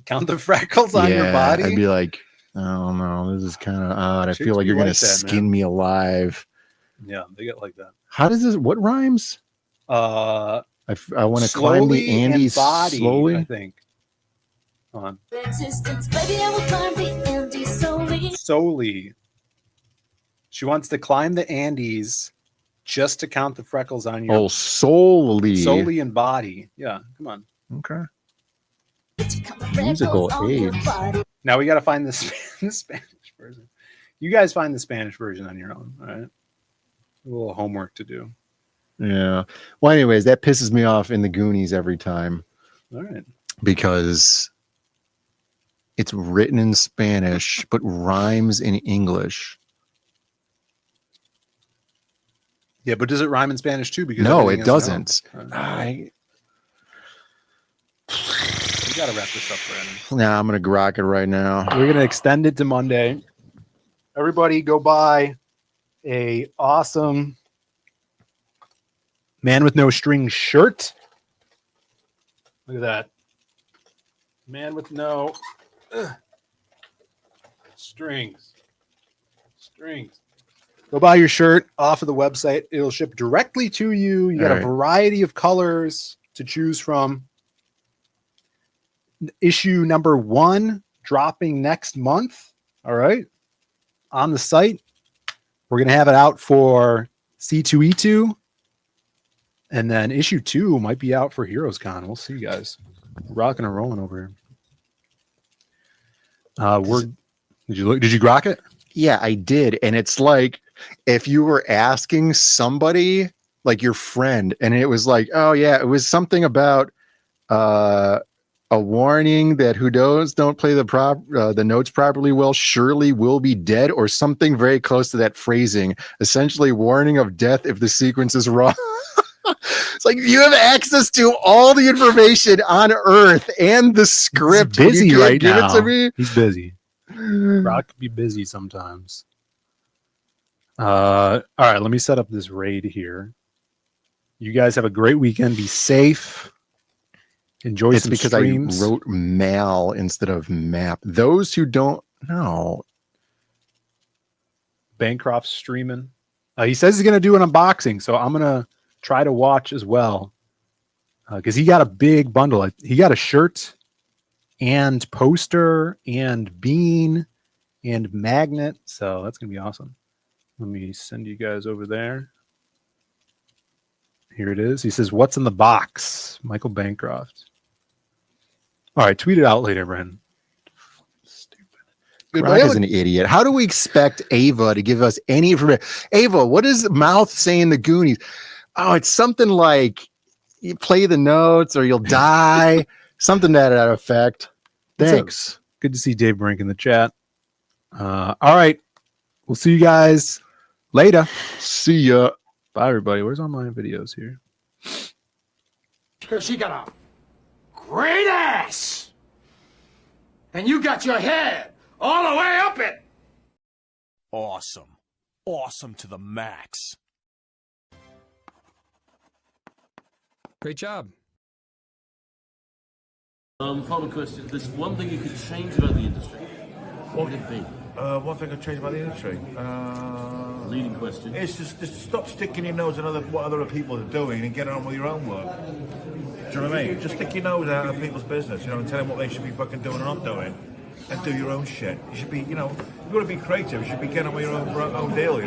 Count the freckles on your body. I'd be like, I don't know. This is kind of odd. I Chicks feel like be you're gonna like that, skin man. me alive. Yeah, they get like that. How does this? What rhymes? I want to climb the Andes body, slowly. I think. Hold on. Solely. She wants to climb the Andes just to count the freckles on your. Oh, solely in body. Yeah, come on. Okay. Musical aids. Now we got to find the Spanish version. You guys find the Spanish version on your own. All right. A little homework to do. Yeah. Well, anyways, that pisses me off in the Goonies every time. All right. Because it's written in Spanish but rhymes in English. Yeah, but does it rhyme in Spanish too? Because No, everything it is doesn't. We got to wrap this up, Brandon. Nah, I'm gonna grok it right now. We're gonna extend it to Monday. Everybody, go buy a awesome Man with No Strings shirt. Look at that. Man with no strings. Go buy your shirt off of the website. It'll ship directly to you. You got a variety of colors to choose from. Issue number 1 dropping next month. All right. On the site. We're going to have it out for C2E2. And then issue 2 might be out for Heroes Con. We'll see, guys. Rocking and rolling over here. Did you grok it? Yeah, I did. And it's like if you were asking somebody, like your friend, and it was like, oh yeah, it was something about a warning that who knows don't play the notes properly well surely will be dead, or something very close to that phrasing. Essentially, warning of death if the sequence is wrong. It's like you have access to all the information on Earth and the script. He's busy right give now. It to me? He's busy. Rock could be busy sometimes. All right, let me set up this raid here. You guys have a great weekend. Be safe. Enjoy It's some because streams. I wrote mal instead of map. Those who don't know. Bancroft's streaming. He says he's going to do an unboxing, so I'm going to try to watch as well. Because he got a big bundle. He got a shirt and poster and bean and magnet. So that's going to be awesome. Let me send you guys over there. Here it is. He says, what's in the box? Michael Bancroft. All right, tweet it out later, Bren. Rock is an idiot. How do we expect Ava to give us any information? Ava, what does mouth say in the Goonies? Oh, it's something like you play the notes or you'll die. Something to that effect. Thanks. Good to see Dave Brink in the chat. All right. We'll see you guys later. See ya. Bye, everybody. Where's all my videos here? She got a great ass. And you got your head all the way up it. Awesome. Awesome to the max. Great job. Final question. There's one thing you could change about the industry. What would it be? One thing I'd change about the industry. Leading question. It's just stop sticking your nose in what other people are doing and get on with your own work. Do you know what I mean? Just stick your nose out of people's business, and tell them what they should be fucking doing and not doing, and do your own shit. You should be, if you want to be creative, you should be getting on with your own deal,